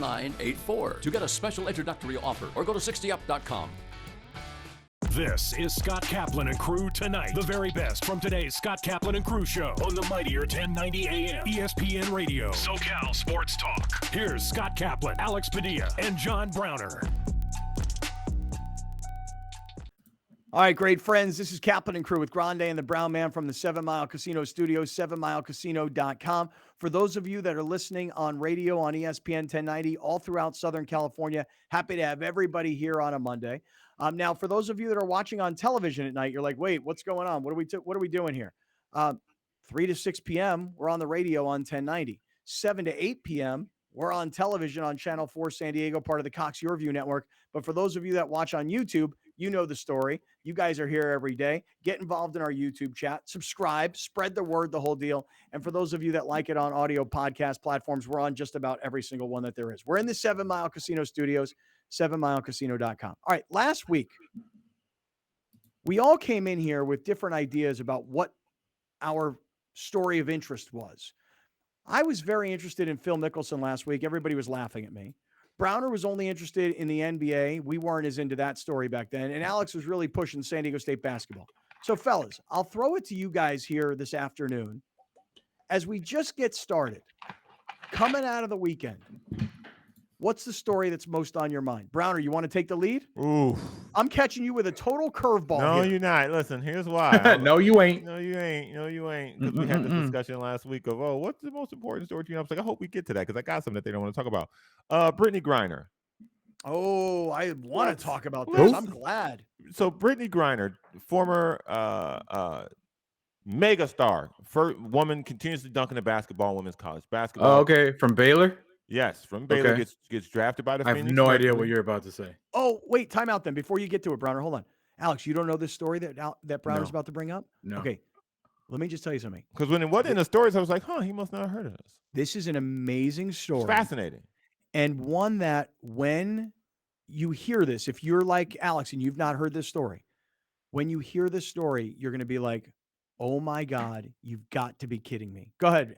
984 to get a special introductory offer or go to 60up.com. This is Scott Kaplan and Crew Tonight. The very best from today's Scott Kaplan and Crew show on the mightier 1090 AM ESPN Radio. SoCal Sports Talk. Here's Scott Kaplan, Alex Padilla, and John Browner. All right, great friends. This is Kaplan and Crew with Grande and the Brown Man from the 7 Mile Casino Studios, 7milecasino.com. For those of you that are listening on radio on ESPN 1090 all throughout Southern California, happy to have everybody here on a Monday. Now, for those of you that are watching on television at night, you're like, wait, what's going on? What are we doing here? 3 to 6 p.m., we're on the radio on 1090. 7 to 8 p.m., we're on television on Channel 4 San Diego, part of the Cox Yourview Network. But for those of you that watch on YouTube, you know the story. You guys are here every day. Get involved in our YouTube chat. Subscribe. Spread the word, the whole deal. And for those of you that like it on audio podcast platforms, we're on just about every single one that there is. We're in the 7 Mile Casino Studios, 7milecasino.com. All right, last week, we all came in here with different ideas about what our story of interest was. I was very interested in Phil Mickelson last week. Everybody was laughing at me. Browner was only interested in the NBA. We weren't as into that story back then. And Alex was really pushing San Diego State basketball. So, fellas, I'll throw it to you guys here this afternoon. As we just get started, coming out of the weekend, what's the story that's most on your mind? Browner, you want to take the lead? Ooh. I'm catching you with a total curveball. No, here. you're not. Listen, here's why. No, you ain't. No, you ain't. No, you ain't. Because we had this discussion last week of, what's the most important story to you? I was like, I hope we get to that because I got something that they don't want to talk about. Brittney Greiner. Oh, I want to talk about this. I'm glad. So Brittney Greiner, former mega star, first woman continuously dunking the basketball in women's college basketball. Oh, okay. From Baylor? Yes, from Baylor. Okay. Gets drafted by the I have Phoenix no Mercury. idea what you're about to say. Oh, wait, time out then. Before you get to it, Browner, hold on. Alex, you don't know this story that Browner's about to bring up? No. Okay, let me just tell you something. Because when it wasn't in the stories, I was like, he must not have heard of this. This is an amazing story. It's fascinating. And one that when you hear this, if you're like Alex and you've not heard this story, when you hear this story, you're going to be like, oh my God, you've got to be kidding me. Go ahead.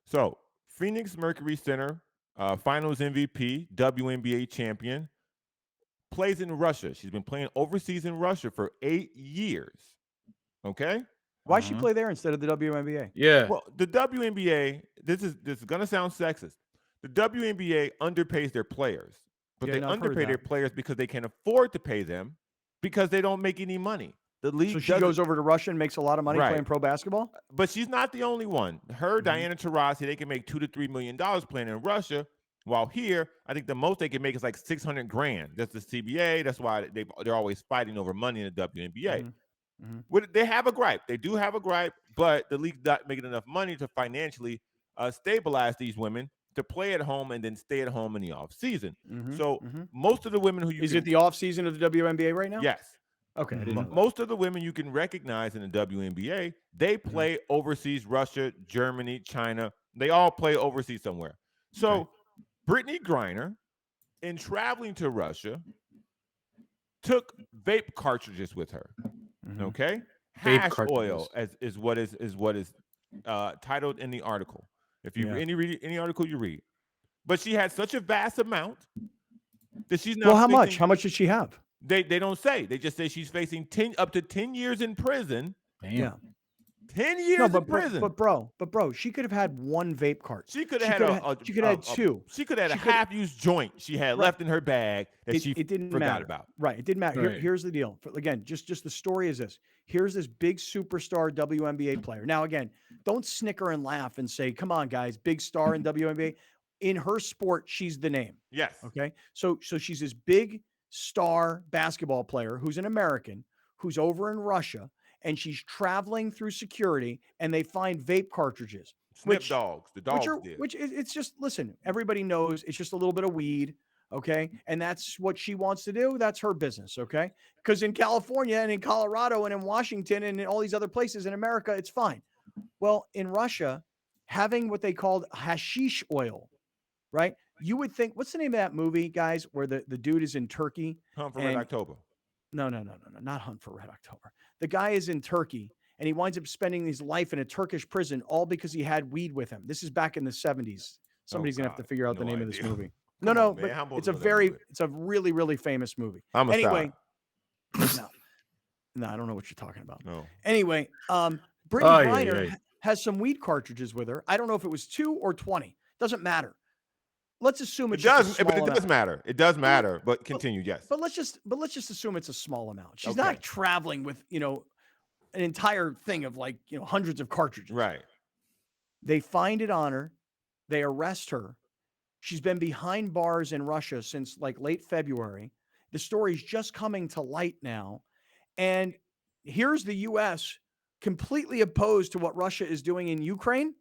So Phoenix Mercury Center, finals MVP, WNBA champion, plays in Russia. She's been playing overseas in Russia for 8 years. Okay? Why she play there instead of the WNBA? Yeah. Well, the WNBA, this is going to sound sexist. The WNBA underpays their players, but Yeah, they no, I've heard underpay their that. players because they can't afford to pay them because they don't make any money. The league So she goes over to Russia and makes a lot of money playing pro basketball? But she's not the only one. Her, Diana Taurasi, they can make $2 to $3 million playing in Russia. While here, I think the most they can make is like $600,000. That's the CBA. That's why they're always fighting over money in the WNBA. They have a gripe. They do have a gripe, but the league's not making enough money to financially stabilize these women to play at home and then stay at home in the off season. So most of the women who Is it the off season of the WNBA right now? Yes. Okay. I didn't know that. Most of the women you can recognize in the WNBA, they play overseas, Russia, Germany, China. They all play overseas somewhere. So Brittney Greiner, in traveling to Russia, took vape cartridges with her. Okay, hash oil is what is titled in the article. If you any article you read, but she had such a vast amount that she's now. Well, how much? How much did she have? They don't say. They just say she's facing up to 10 years in prison. Damn. Yeah. 10 years in prison. But bro, she could have had one vape cart. She could have had she could have had two. She could have had a half-used joint she had left in her bag that it didn't forgot matter. about. Right. It didn't matter. Right. Here's the deal. Again, just the story is this. Here's this big superstar WNBA player. Now, again, don't snicker and laugh and say, come on, guys, big star in WNBA. In her sport, she's the name. Yes. Okay. So she's this big star basketball player who's an American, who's over in Russia, and she's traveling through security, and they find vape cartridges. Dogs. The dogs did. Which it's just, listen, everybody knows it's just a little bit of weed, okay? And that's what she wants to do. That's her business, okay? Because in California and in Colorado and in Washington and in all these other places in America, it's fine. Well, in Russia, having what they called hashish oil, right? You would think, what's the name of that movie, guys, where the dude is in Turkey? Hunt for Red October. No, not Hunt for Red October. The guy is in Turkey, and he winds up spending his life in a Turkish prison all because he had weed with him. This is back in the 70s. Somebody's going to have to figure out the name of this movie. No, Come no, on, man. but How it's a supposed to know that movie? it's a really, really famous movie. I'm a Anyway, stop. no, I don't know what you're talking about. No. Anyway, Brittney Oh, yeah, Griner yeah. has some weed cartridges with her. I don't know if it was 2 or 20. Doesn't matter. Let's assume It it's just does, a small but it amount. does matter. It does matter, but continue. Yes. But let's just assume it's a small amount. She's Okay. not traveling with, an entire thing of like, hundreds of cartridges. Right. They find it on her. They arrest her. She's been behind bars in Russia since like late February. The story's just coming to light now. And here's the US completely opposed to what Russia is doing in Ukraine.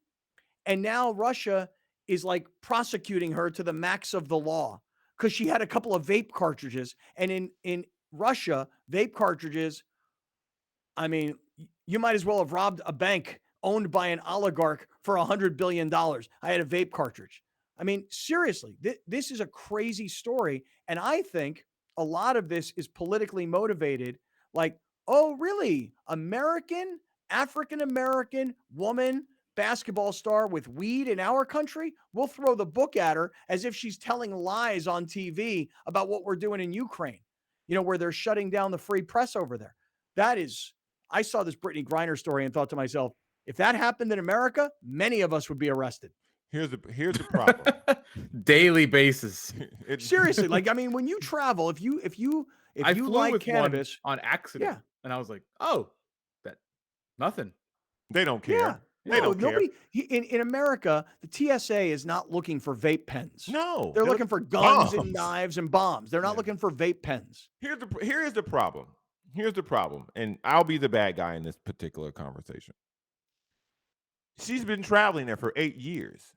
And now Russia is like prosecuting her to the max of the law because she had a couple of vape cartridges. And in Russia, vape cartridges, I mean, you might as well have robbed a bank owned by an oligarch for $100 billion. I had a vape cartridge. I mean, seriously, this is a crazy story. And I think a lot of this is politically motivated. Like, oh, really? African-American woman, basketball star with weed in our country? We'll throw the book at her as if she's telling lies on TV about what we're doing in Ukraine, where they're shutting down the free press over there. I saw this Brittney Greiner story and thought to myself, if that happened in America, many of us would be arrested. Here's the problem. Daily basis. Seriously, like, I mean, when you travel, if you I flew like with cannabis one on accident, and I was like, "Oh, that nothing." They don't care. Yeah. They don't care. Nobody in America, the TSA is not looking for vape pens. No. They're looking for guns bombs. and knives and bombs. They're not looking for vape pens. Here is the problem. Here's the problem. And I'll be the bad guy in this particular conversation. She's been traveling there for 8 years.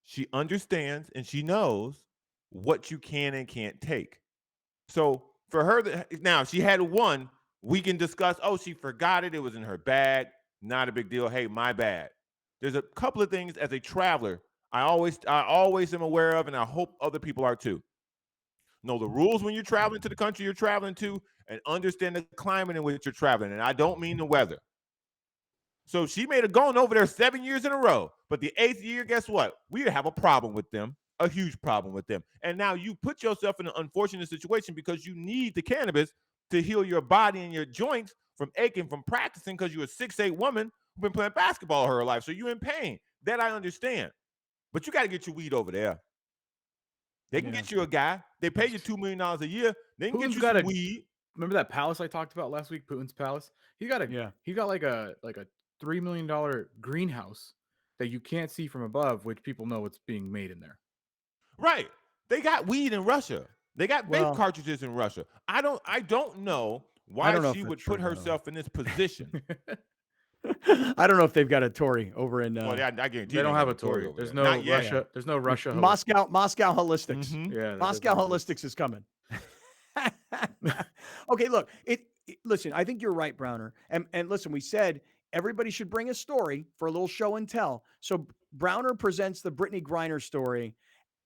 She understands and she knows what you can and can't take. So for her, now she had one, we can discuss, oh, she forgot it. It was in her bag. Not a big deal. Hey, my bad. There's a couple of things as a traveler I always am aware of, and I hope other people are too. Know the rules when you're traveling to the country you're traveling to, and understand the climate in which you're traveling. And I don't mean the weather. So she made it going over there 7 years in a row. But the 8th year, guess what? We have a problem with them, a huge problem with them. And now you put yourself in an unfortunate situation because you need the cannabis to heal your body and your joints from aching from practicing because you're a 6'8" woman who's been playing basketball her life. So you're in pain. That I understand. But you got to get your weed over there. They can get you a guy. They pay you $2 million a year. They can get you some weed. Remember that palace I talked about last week, Putin's palace? He got like a $3 million greenhouse that you can't see from above, which people know what's being made in there. Right. They got weed in Russia. They got vape cartridges in Russia. I don't know why she would put herself in this position. I don't know if they've got a Tory over in. Well, I guarantee they don't have a Tory. There's no Russia. There's no Russia. Moscow Holistics. Mm-hmm. Yeah, Moscow Holistics is coming. Okay, look. Listen, I think you're right, Browner. And listen, we said everybody should bring a story for a little show and tell. So Browner presents the Brittney Greiner story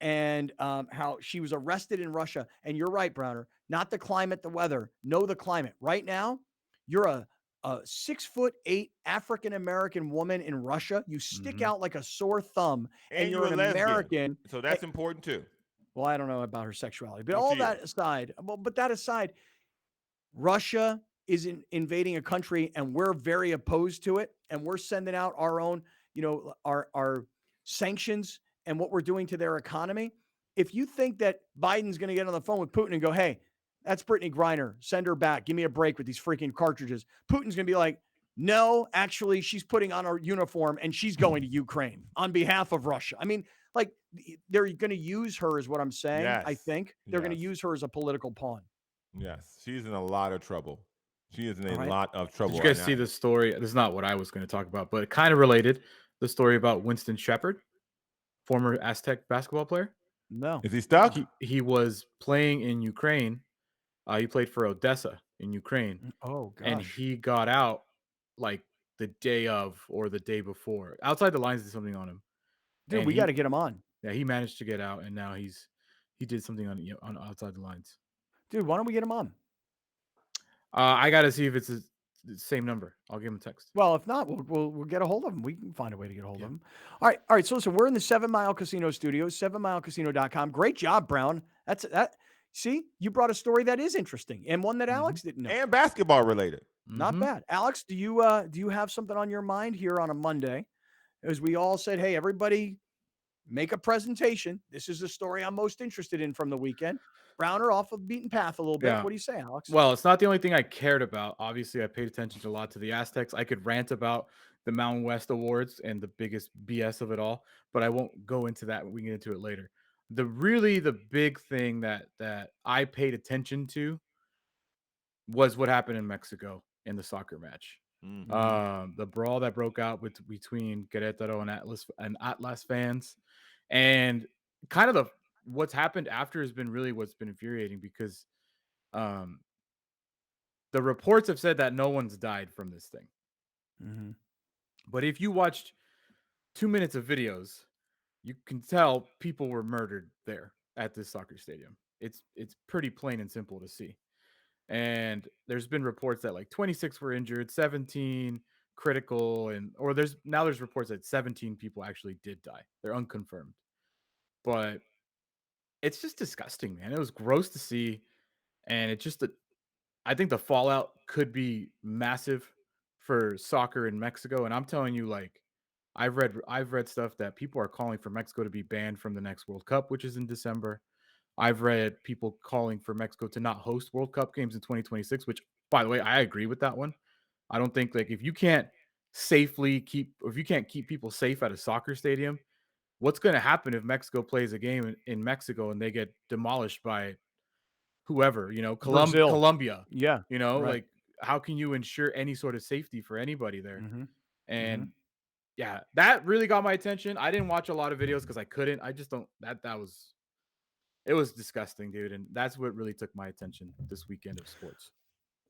and how she was arrested in Russia. And you're right, Browner. Not the climate, the weather. Know the climate. Right now, you're a 6'8" African-American woman in Russia. You stick out like a sore thumb, and you're an American. So that's important too. Well, I don't know about her sexuality, but all that aside, Russia is invading a country, and we're very opposed to it, and we're sending out our own, our sanctions and what we're doing to their economy. If you think that Biden's going to get on the phone with Putin and go, hey, that's Brittney Greiner, send her back, give me a break with these freaking cartridges, Putin's going to be like, no, actually, she's putting on her uniform and she's going to Ukraine on behalf of Russia. I mean, like, they're going to use her is what I'm saying. Yes. I think they're going to use her as a political pawn. Yes, she's in a lot of trouble. She is in a lot of trouble. Did you guys see the story? This is not what I was going to talk about, but it kind of related. The story about Winston Shepard, former Aztec basketball player. No. Is he stuck? He was playing in Ukraine. He played for Odessa in Ukraine. Oh, gosh. And he got out like the day of or the day before. Outside the Lines did something on him. Dude, and we got to get him on. Yeah, he managed to get out, and now he did something on Outside the Lines. Dude, why don't we get him on? I got to see if it's Same number. I'll give him a text. Well, if not, we'll get a hold of him. We can find a way to get a hold of him. All right. So listen, we're in the 7 Mile Casino Studios, 7milecasino.com. Great job, Brown. That. See, you brought a story that is interesting and one that Alex didn't know. And basketball related. Not bad. Alex, do you have something on your mind here on a Monday? As we all said, hey, everybody make a presentation. This is the story I'm most interested in from the weekend. Browner off of beaten path a little bit. What do you say, Alex? Well, it's not the only thing I cared about. Obviously, I paid attention to a lot to the Aztecs. I could rant about the Mountain West Awards and the biggest BS of it all, but I won't go into that. We can get into it later. The big thing that I paid attention to was what happened in Mexico in the soccer match. The brawl that broke out between Querétaro and Atlas fans, and kind of what's happened after has been really what's been infuriating because the reports have said that no one's died from this thing. But if you watched 2 minutes of videos, you can tell people were murdered there at this soccer stadium. It's pretty plain and simple to see. And there's been reports that like 26 were injured, 17 critical, or there's reports that 17 people actually did die. They're unconfirmed. But it's just disgusting, man. It was gross to see. And it's just I think the fallout could be massive for soccer in Mexico. And I'm telling you, like, I've read stuff that people are calling for Mexico to be banned from the next World Cup, which is in December. I've read people calling for Mexico to not host World Cup games in 2026, which, by the way, I agree with that one. I don't think, like, if you can't keep people safe at a soccer stadium, what's going to happen if Mexico plays a game in Mexico and they get demolished by whoever, Colombia? Yeah. Like, how can you ensure any sort of safety for anybody there? And yeah, that really got my attention. I didn't watch a lot of videos because I couldn't. I just don't. It was disgusting, dude, and that's what really took my attention this weekend of sports.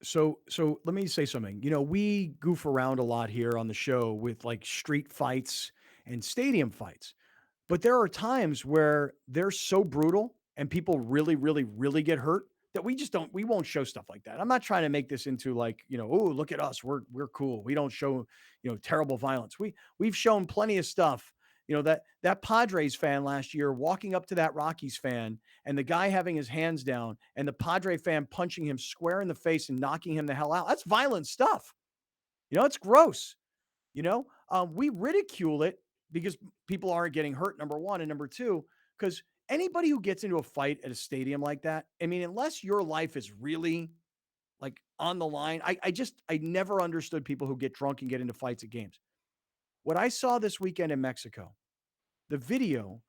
So let me say something. We goof around a lot here on the show with like street fights and stadium fights, but there are times where they're so brutal and people really, really, really get hurt that we won't show stuff like that. I'm not trying to make this into like, oh, look at us. We're cool. We don't show, terrible violence. We've shown plenty of stuff. That Padres fan last year walking up to that Rockies fan and the guy having his hands down and the Padre fan punching him square in the face and knocking him the hell out. That's violent stuff. It's gross. We ridicule it because people aren't getting hurt, number one. And number two, because anybody who gets into a fight at a stadium like that, I mean, unless your life is really like on the line, I never understood people who get drunk and get into fights at games. What I saw this weekend in Mexico, the video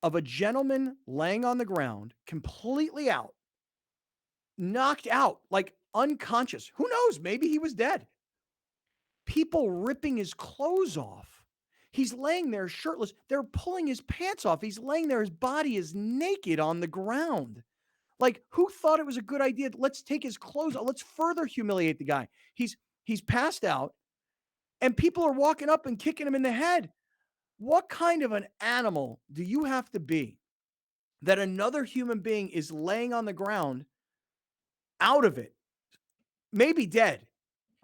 of a gentleman laying on the ground, completely out, knocked out, like unconscious. Who knows? Maybe he was dead. People ripping his clothes off. He's laying there shirtless. They're pulling his pants off. He's laying there. His body is naked on the ground. Like, who thought it was a good idea? Let's take his clothes off. Let's further humiliate the guy. He's passed out, and people are walking up and kicking him in the head. What kind of an animal do you have to be that another human being is laying on the ground, out of it, maybe dead,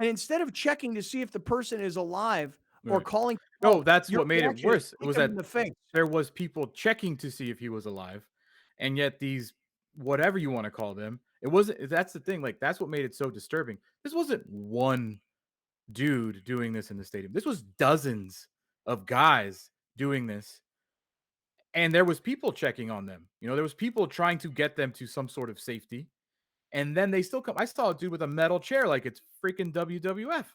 and instead of checking to see if the person is alive or calling, no, that's what made it worse. It was that there was people checking to see if he was alive, and yet these, whatever you want to call them, it wasn't. That's the thing. Like, that's what made it so disturbing. This wasn't one dude doing this in the stadium. This was dozens of guys doing this, and there was people checking on them. There was people trying to get them to some sort of safety, and then they still come. I saw a dude with a metal chair like it's freaking WWF,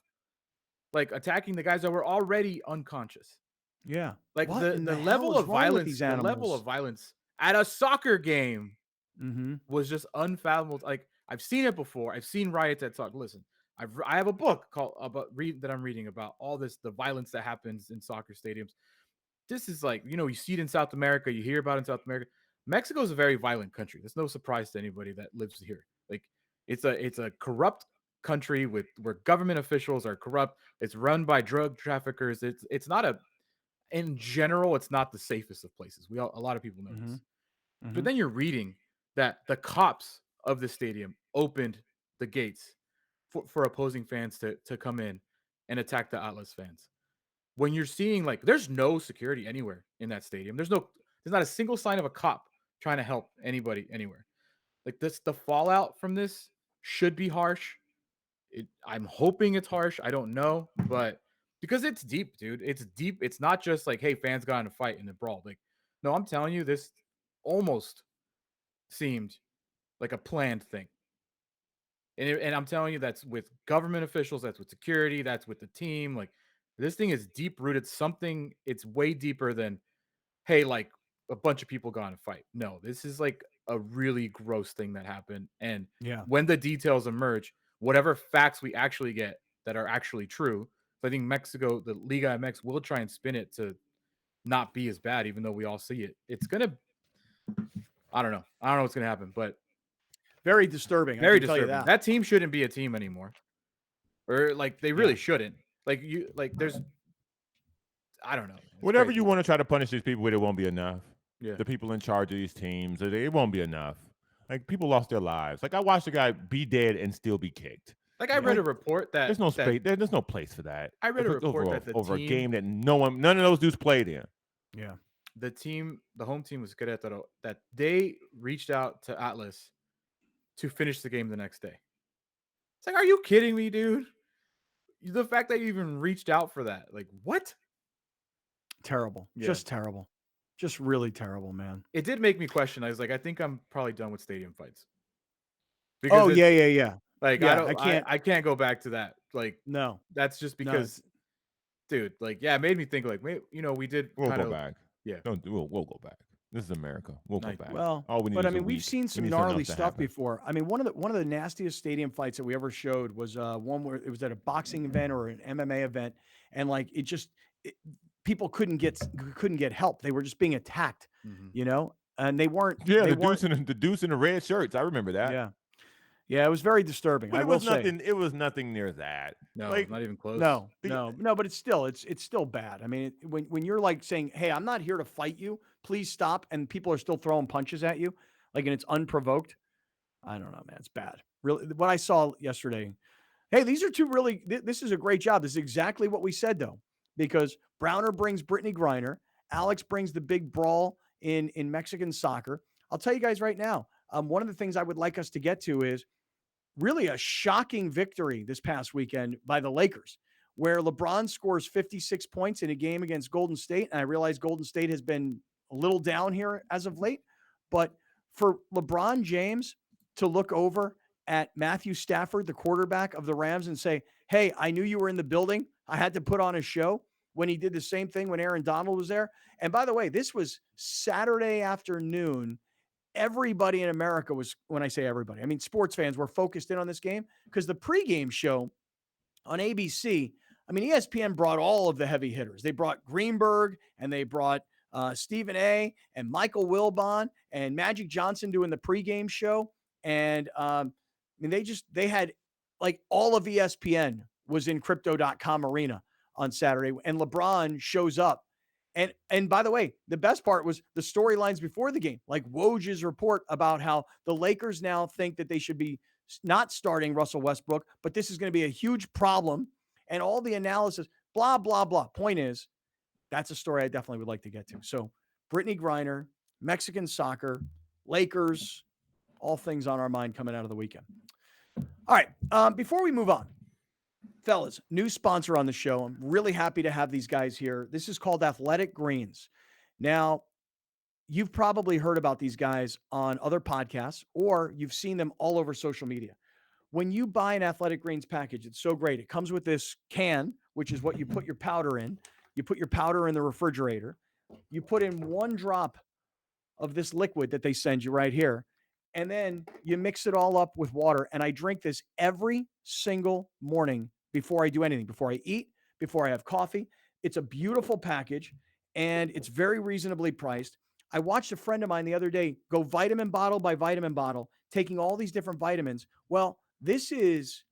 like attacking the guys that were already unconscious. Yeah, like the level of violence, at a soccer game was just unfathomable. Like, I've seen it before. I've seen riots at soccer. Listen, I have a book called that I'm reading about all this, the violence that happens in soccer stadiums. This is like, you see it in South America, you hear about it in South America. Mexico is a very violent country. There's no surprise to anybody that lives here. Like, it's a corrupt country where government officials are corrupt. It's run by drug traffickers. It's not in general, it's not the safest of places. A lot of people know this. But then you're reading that the cops of the stadium opened the gates for opposing fans to come in and attack the Atlas fans. When you're seeing like there's no security anywhere in that stadium. There's not a single sign of a cop trying to help anybody anywhere. Like the fallout from this should be harsh. I'm hoping it's harsh. I don't know, but because it's deep, dude. It's deep. It's not just like, hey, fans got in a fight and a brawl. Like, no, I'm telling you, this almost seemed like a planned thing. And I'm telling you, that's with government officials, that's with security, that's with the team. Like, this thing is deep rooted. Something, it's way deeper than, hey, like a bunch of people got in a fight. No, this is like a really gross thing that happened. And when the details emerge, whatever facts we actually get that are actually true, I think Mexico, the Liga MX, will try and spin it to not be as bad, even though we all see it. It's gonna, I don't know what's gonna happen, but very disturbing. Very I can disturbing. tell you That team shouldn't be a team anymore, or like they really shouldn't. There's, I don't know. Whatever you want to try to punish these people with, it won't be enough. Yeah. The people in charge of these teams, it won't be enough. Like, people lost their lives. Like, I watched a guy be dead and still be kicked. Like, I read a report that there's no space. There's no place for that. I read a report that over a game that none of those dudes played in. Yeah. The home team was Querétaro, that they reached out to Atlas to finish the game the next day. It's like, are you kidding me, dude? The fact that you even reached out for that, like, what? Terrible. Yeah. Just terrible. Just really terrible, man. It did make me question. I was like, I think I'm probably done with stadium fights. Because yeah. Like, yeah, I can't go back to that. Like, no, that's just because, dude. Like, yeah, it made me think. Like, maybe, we did. We'll go back. Yeah, we'll go back. This is America. We'll go back. Well, but I mean, we've seen some gnarly stuff before. I mean, one of the nastiest stadium fights that we ever showed was one where it was at a boxing event or an MMA event, and like people couldn't get help. They were just being attacked, and they weren't. Yeah, the deuce in the red shirts. I remember that. Yeah, it was very disturbing. But it was nothing near that. No, like, not even close. No, but it's still bad. I mean, when you're like saying, "Hey, I'm not here to fight you. Please stop," and people are still throwing punches at you, like, and it's unprovoked. I don't know, man. It's bad. Really, what I saw yesterday. Hey, these are two really. This is a great job. This is exactly what we said, though, because Browner brings Brittney Greiner, Alex brings the big brawl in Mexican soccer. I'll tell you guys right now. One of the things I would like us to get to is really a shocking victory this past weekend by the Lakers, where LeBron scores 56 points in a game against Golden State. And I realize Golden State has been a little down here as of late, but for LeBron James to look over at Matthew Stafford, the quarterback of the Rams, and say, "Hey, I knew you were in the building. I had to put on a show," when he did the same thing when Aaron Donald was there. And by the way, this was Saturday afternoon. Everybody in America was, when I say everybody, I mean sports fans, were focused in on this game because the pregame show on ABC, I mean, ESPN brought all of the heavy hitters. They brought Greenberg, and they brought Stephen A. and Michael Wilbon and Magic Johnson doing the pregame show. And I mean, they had like all of ESPN was in crypto.com arena on Saturday, and LeBron shows up. And by the way, the best part was the storylines before the game, like Woj's report about how the Lakers now think that they should be not starting Russell Westbrook, but this is going to be a huge problem, and all the analysis, blah, blah, blah. Point is, that's a story I definitely would like to get to. So Brittney Greiner, Mexican soccer, Lakers, all things on our mind coming out of the weekend. All right, before we move on, fellas, new sponsor on the show. I'm really happy to have these guys here. This is called Athletic Greens. Now, you've probably heard about these guys on other podcasts, or you've seen them all over social media. When you buy an Athletic Greens package, it's so great. It comes with this can, which is what you put your powder in. You put your powder in the refrigerator. You put in 1 drop of this liquid that they send you right here, and then you mix it all up with water. And I drink this every single morning before I do anything, before I eat, before I have coffee. It's a beautiful package, and it's very reasonably priced. I watched a friend of mine the other day go vitamin bottle by vitamin bottle, taking all these different vitamins. Well, this is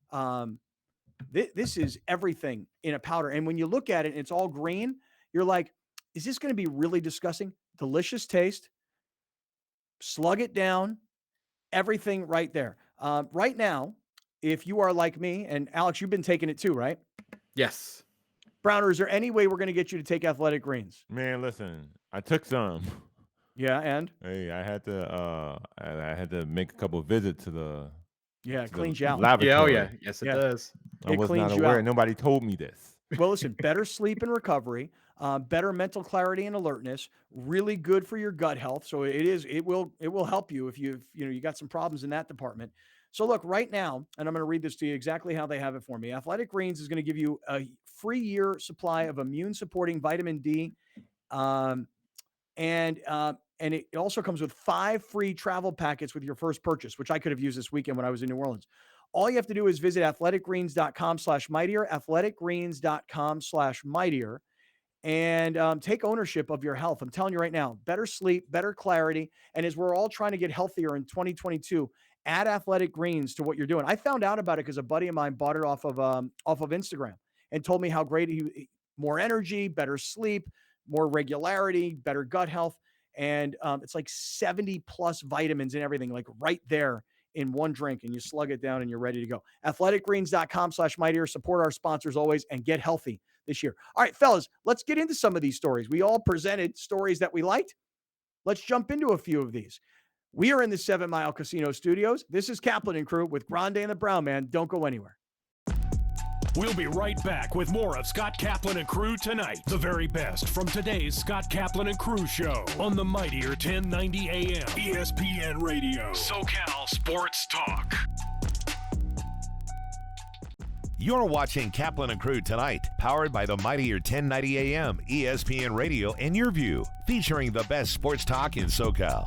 everything in a powder. And when you look at it and it's all green, you're like, is this going to be really disgusting? Delicious taste. Slug it down. Everything right there. Right now, if you are like me, and Alex, you've been taking it too, right? Yes. Browner, is there any way we're going to get you to take Athletic Greens? Man, listen, I took some. Yeah, and? Hey, I had to make a couple of visits to the Yeah, it cleans you out. laboratory. Yeah, oh yeah. Yes, it Yeah. does. I It was cleans not you aware. out. Nobody told me this. Well, listen, better sleep and recovery, better mental clarity and alertness, really good for your gut health. So it will help you if you got some problems in that department. So look, right now, and I'm going to read this to you exactly how they have it for me. Athletic Greens is going to give you a free year supply of immune supporting vitamin D. And it also comes with 5 free travel packets with your first purchase, which I could have used this weekend when I was in New Orleans. All you have to do is visit athleticgreens.com/mightier, athleticgreens.com/mightier, and take ownership of your health. I'm telling you right now, better sleep, better clarity. And as we're all trying to get healthier in 2022, add Athletic Greens to what you're doing. I found out about it because a buddy of mine bought it off of Instagram and told me how great more energy, better sleep, more regularity, better gut health. And it's like 70 plus vitamins and everything, like right there in one drink, and you slug it down and you're ready to go. Athleticgreens.com/mightier. Support our sponsors always and get healthy this year. All right, fellas, let's get into some of these stories. We all presented stories that we liked. Let's jump into a few of these. We are in the 7 Mile Casino Studios. This is Kaplan and Crew with Grande and the Brown Man. Don't go anywhere. We'll be right back with more of Scott Kaplan and Crew tonight. The very best from today's Scott Kaplan and Crew show on the mightier 1090 AM ESPN Radio. SoCal Sports Talk. You're watching Kaplan and Crew tonight, powered by the mightier 1090 AM ESPN Radio and Your View, featuring the best sports talk in SoCal.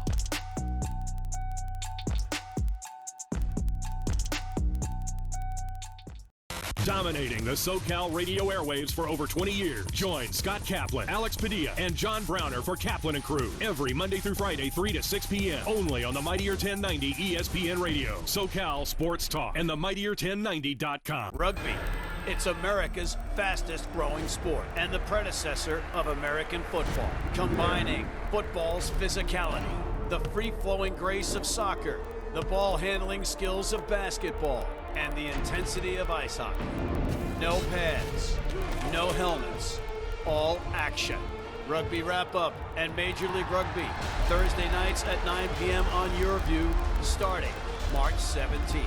Dominating the SoCal radio airwaves for over 20 years. Join Scott Kaplan, Alex Padilla, and John Browner for Kaplan and Crew every Monday through Friday, 3 to 6 p.m. only on the mightier 1090 ESPN Radio, SoCal Sports Talk, and the mightier1090.com. Rugby. It's America's fastest growing sport and the predecessor of American football, combining football's physicality, the free-flowing grace of soccer, the ball-handling skills of basketball, and the intensity of ice hockey. No pads, no helmets, all action. Rugby Wrap-Up and Major League Rugby, Thursday nights at 9 p.m. on Your View, starting March 17th.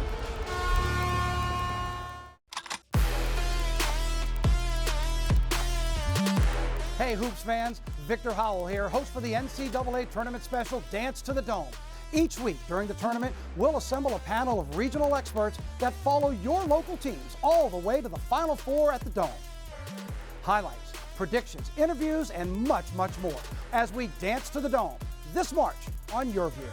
Hey Hoops fans, Victor Howell here, host for the NCAA Tournament Special Dance to the Dome. Each week during the tournament, we'll assemble a panel of regional experts that follow your local teams all the way to the Final Four at the Dome. Highlights, predictions, interviews, and much, much more as we dance to the Dome this March on Your View.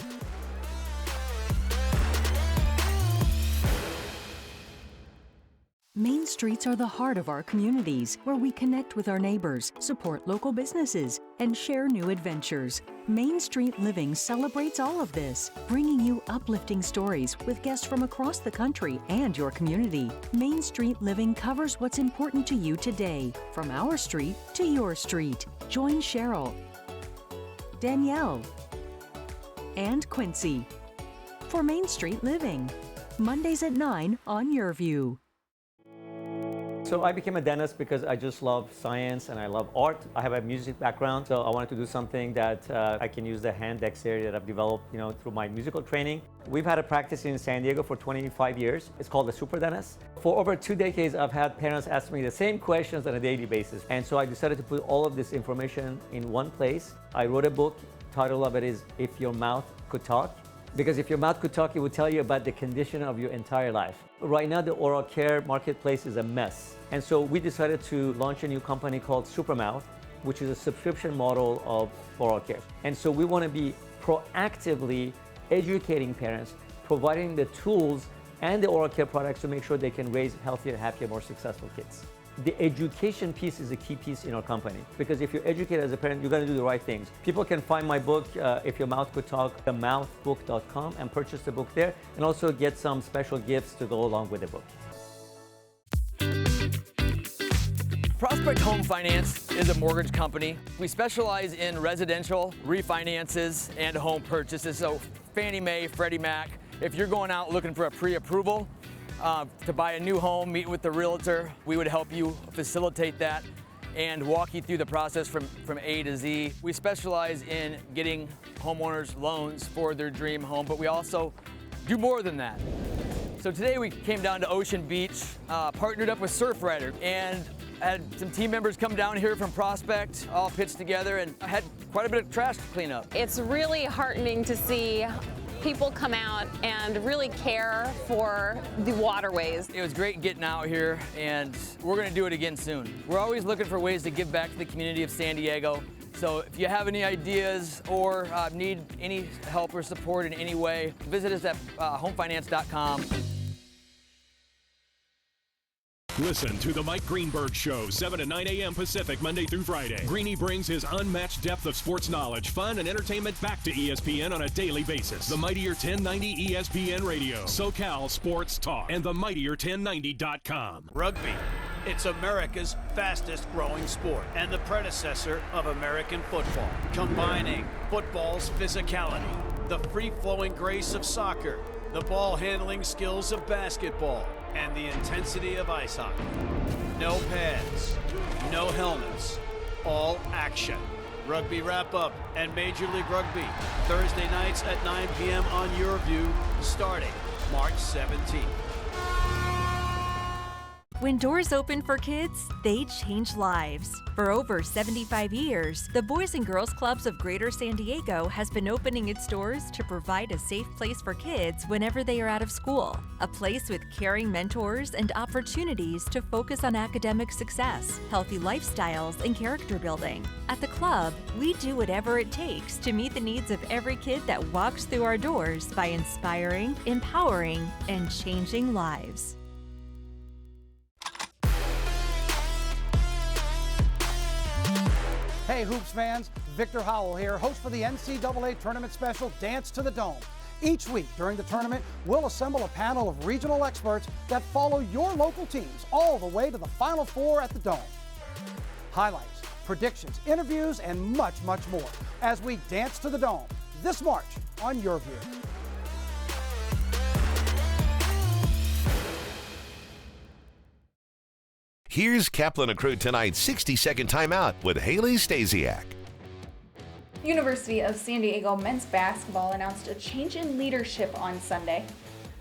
Main streets are the heart of our communities, where we connect with our neighbors, support local businesses, and share new adventures. Main Street Living celebrates all of this, bringing you uplifting stories with guests from across the country and your community. Main Street Living covers what's important to you today, from our street to your street. Join Cheryl, Danielle, and Quincy for Main Street Living. Mondays at 9 on Your View. So I became a dentist because I just love science and I love art. I have a music background, so I wanted to do something that I can use the hand dexterity that I've developed, through my musical training. We've had a practice in San Diego for 25 years. It's called the Super Dentist. For over 2 decades, I've had parents ask me the same questions on a daily basis. And so I decided to put all of this information in one place. I wrote a book. Title of it is If Your Mouth Could Talk. Because if your mouth could talk, it would tell you about the condition of your entire life. Right now, the oral care marketplace is a mess. And so we decided to launch a new company called Supermouth, which is a subscription model of oral care. And so we want to be proactively educating parents, providing the tools and the oral care products to make sure they can raise healthier, happier, more successful kids. The education piece is a key piece in our company, because if you're educated as a parent, you're going to do the right things. People can find my book, If Your Mouth Could Talk, themouthbook.com, and purchase the book there, and also get some special gifts to go along with the book. Prospect Home Finance is a mortgage company. We specialize in residential refinances and home purchases. So Fannie Mae, Freddie Mac, if you're going out looking for a pre-approval, to buy a new home, meet with the realtor. We would help you facilitate that and walk you through the process from A to Z. We specialize in getting homeowners loans for their dream home, but we also do more than that. So today we came down to Ocean Beach, partnered up with Surfrider, and had some team members come down here from Prospect, all pitched together, and had quite a bit of trash to clean up. It's really heartening to see people come out and really care for the waterways. It was great getting out here, and we're gonna do it again soon. We're always looking for ways to give back to the community of San Diego. So if you have any ideas or need any help or support in any way, visit us at homefinance.com. Listen to the Mike Greenberg Show, 7 to 9 a.m. Pacific, Monday through Friday. Greeny brings his unmatched depth of sports knowledge, fun, and entertainment back to ESPN on a daily basis. The Mightier 1090 ESPN Radio, SoCal Sports Talk, and the Mightier1090.com. Rugby. It's America's fastest growing sport and the predecessor of American football, combining football's physicality, the free-flowing grace of soccer, the ball-handling skills of basketball, and the intensity of ice hockey. No pads, no helmets, all action. Rugby Wrap-Up and Major League Rugby, Thursday nights at 9 p.m. on YourView, starting March 17th. When doors open for kids, they change lives. For over 75 years, the Boys and Girls Clubs of Greater San Diego has been opening its doors to provide a safe place for kids whenever they are out of school. A place with caring mentors and opportunities to focus on academic success, healthy lifestyles, and character building. At the club, we do whatever it takes to meet the needs of every kid that walks through our doors by inspiring, empowering, and changing lives. Hey Hoops fans, Victor Howell here, host for the NCAA Tournament Special Dance to the Dome. Each week during the tournament, we'll assemble a panel of regional experts that follow your local teams all the way to the Final Four at the Dome. Highlights, predictions, interviews, and much, much more as we dance to the Dome this March on YourView. Here's Kaplan and Crew tonight's 60-second timeout with Haley Stasiak. University of San Diego men's basketball announced a change in leadership on Sunday.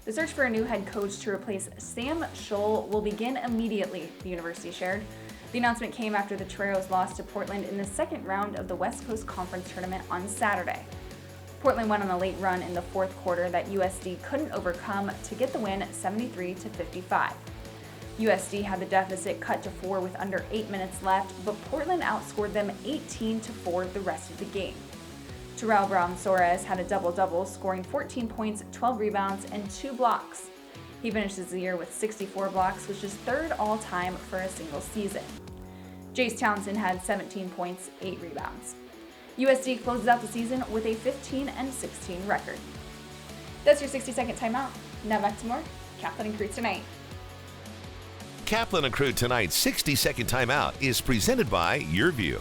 The search for a new head coach to replace Sam Scholl will begin immediately, the university shared. The announcement came after the Toreros lost to Portland in the second round of the West Coast Conference Tournament on Saturday. Portland went on a late run in the fourth quarter that USD couldn't overcome to get the win 73-55. USD had the deficit cut to 4 with under 8 minutes left, but Portland outscored them 18-4 the rest of the game. Terrell Brown-Soares had a double-double, scoring 14 points, 12 rebounds, and 2 blocks. He finishes the year with 64 blocks, which is third all-time for a single season. Jace Townsend had 17 points, 8 rebounds. USD closes out the season with a 15-16 record. That's your 60-second timeout. Now back to more Kaplan and Crew tonight. Kaplan and Crew tonight's 60-second timeout is presented by YourView.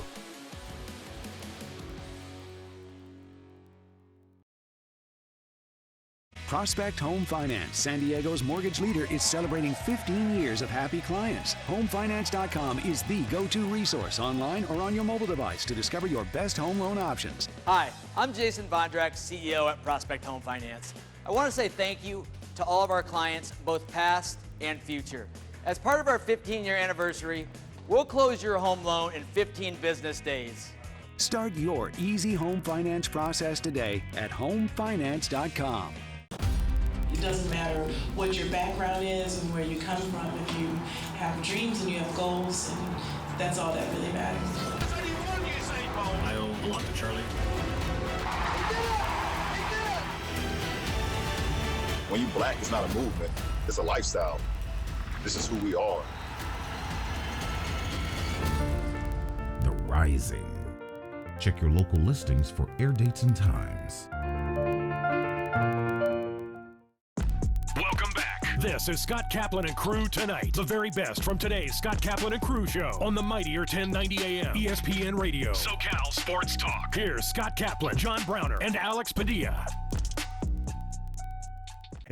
Prospect Home Finance, San Diego's mortgage leader, is celebrating 15 years of happy clients. HomeFinance.com is the go-to resource online or on your mobile device to discover your best home loan options. Hi, I'm Jason Bondrak, CEO at Prospect Home Finance. I want to say thank you to all of our clients, both past and future. As part of our 15-year anniversary, we'll close your home loan in 15 business days. Start your easy home finance process today at HomeFinance.com. It doesn't matter what your background is and where you come from. If you have dreams and you have goals, and that's all that really matters. I owe a lot to Charlie. When you black, it's not a movement, it's a lifestyle. This is who we are. The Rising. Check your local listings for air dates and times. Welcome back. This is Scott Kaplan and Crew tonight. The very best from today's Scott Kaplan and Crew show on the Mightier 1090 AM ESPN Radio, SoCal Sports Talk. Here's Scott Kaplan, John Browner, and Alex Padilla.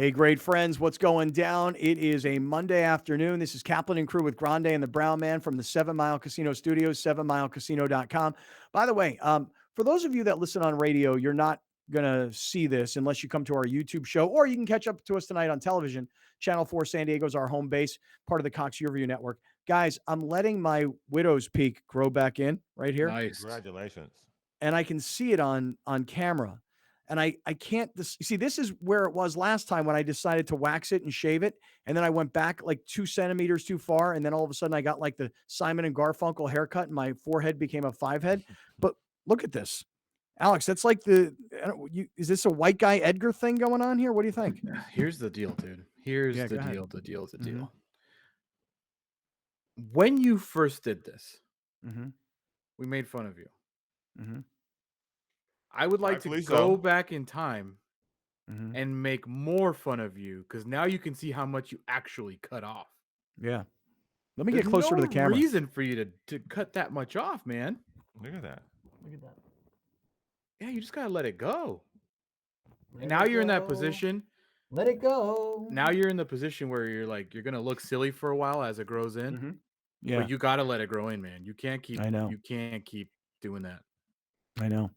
Hey, great friends, what's going down? It is a Monday afternoon. This is Kaplan and Crew with Grande and the Brown Man from the 7 Mile Casino Studios, 7milecasino.com. By the way, for those of you that listen on radio, you're not going to see this unless you come to our YouTube show, or you can catch up to us tonight on television. Channel 4 San Diego is our home base, part of the Cox View Network. Guys, I'm letting my widow's peak grow back in right here. Nice. Congratulations. And I can see it on camera. And I can't see, this is where it was last time when I decided to wax it and shave it. And then I went back like 2 centimeters too far. And then all of a sudden I got like the Simon and Garfunkel haircut and my forehead became a 5-head. But look at this. Alex, that's like is this a white guy Edgar thing going on here? What do you think? Here's the deal, dude. Here's Yeah, the go ahead. deal. The deal. Mhm. When you first did this, Mhm. we made fun of you. Mhm. I would like to Rightfully go so. back in time Mhm. and make more fun of you, because now you can see how much you actually cut off. Yeah. Let me There's get closer to no the camera. reason for you to cut that much off, man. Look at that. Look at that. Yeah, you just gotta let it go. Let And now it you're in that go. position. Let it go. Now you're in the position where you're gonna look silly for a while as it grows in. Mhm. Yeah. But you gotta let it grow in, man. You can't keep I know. you can't keep doing that. I know.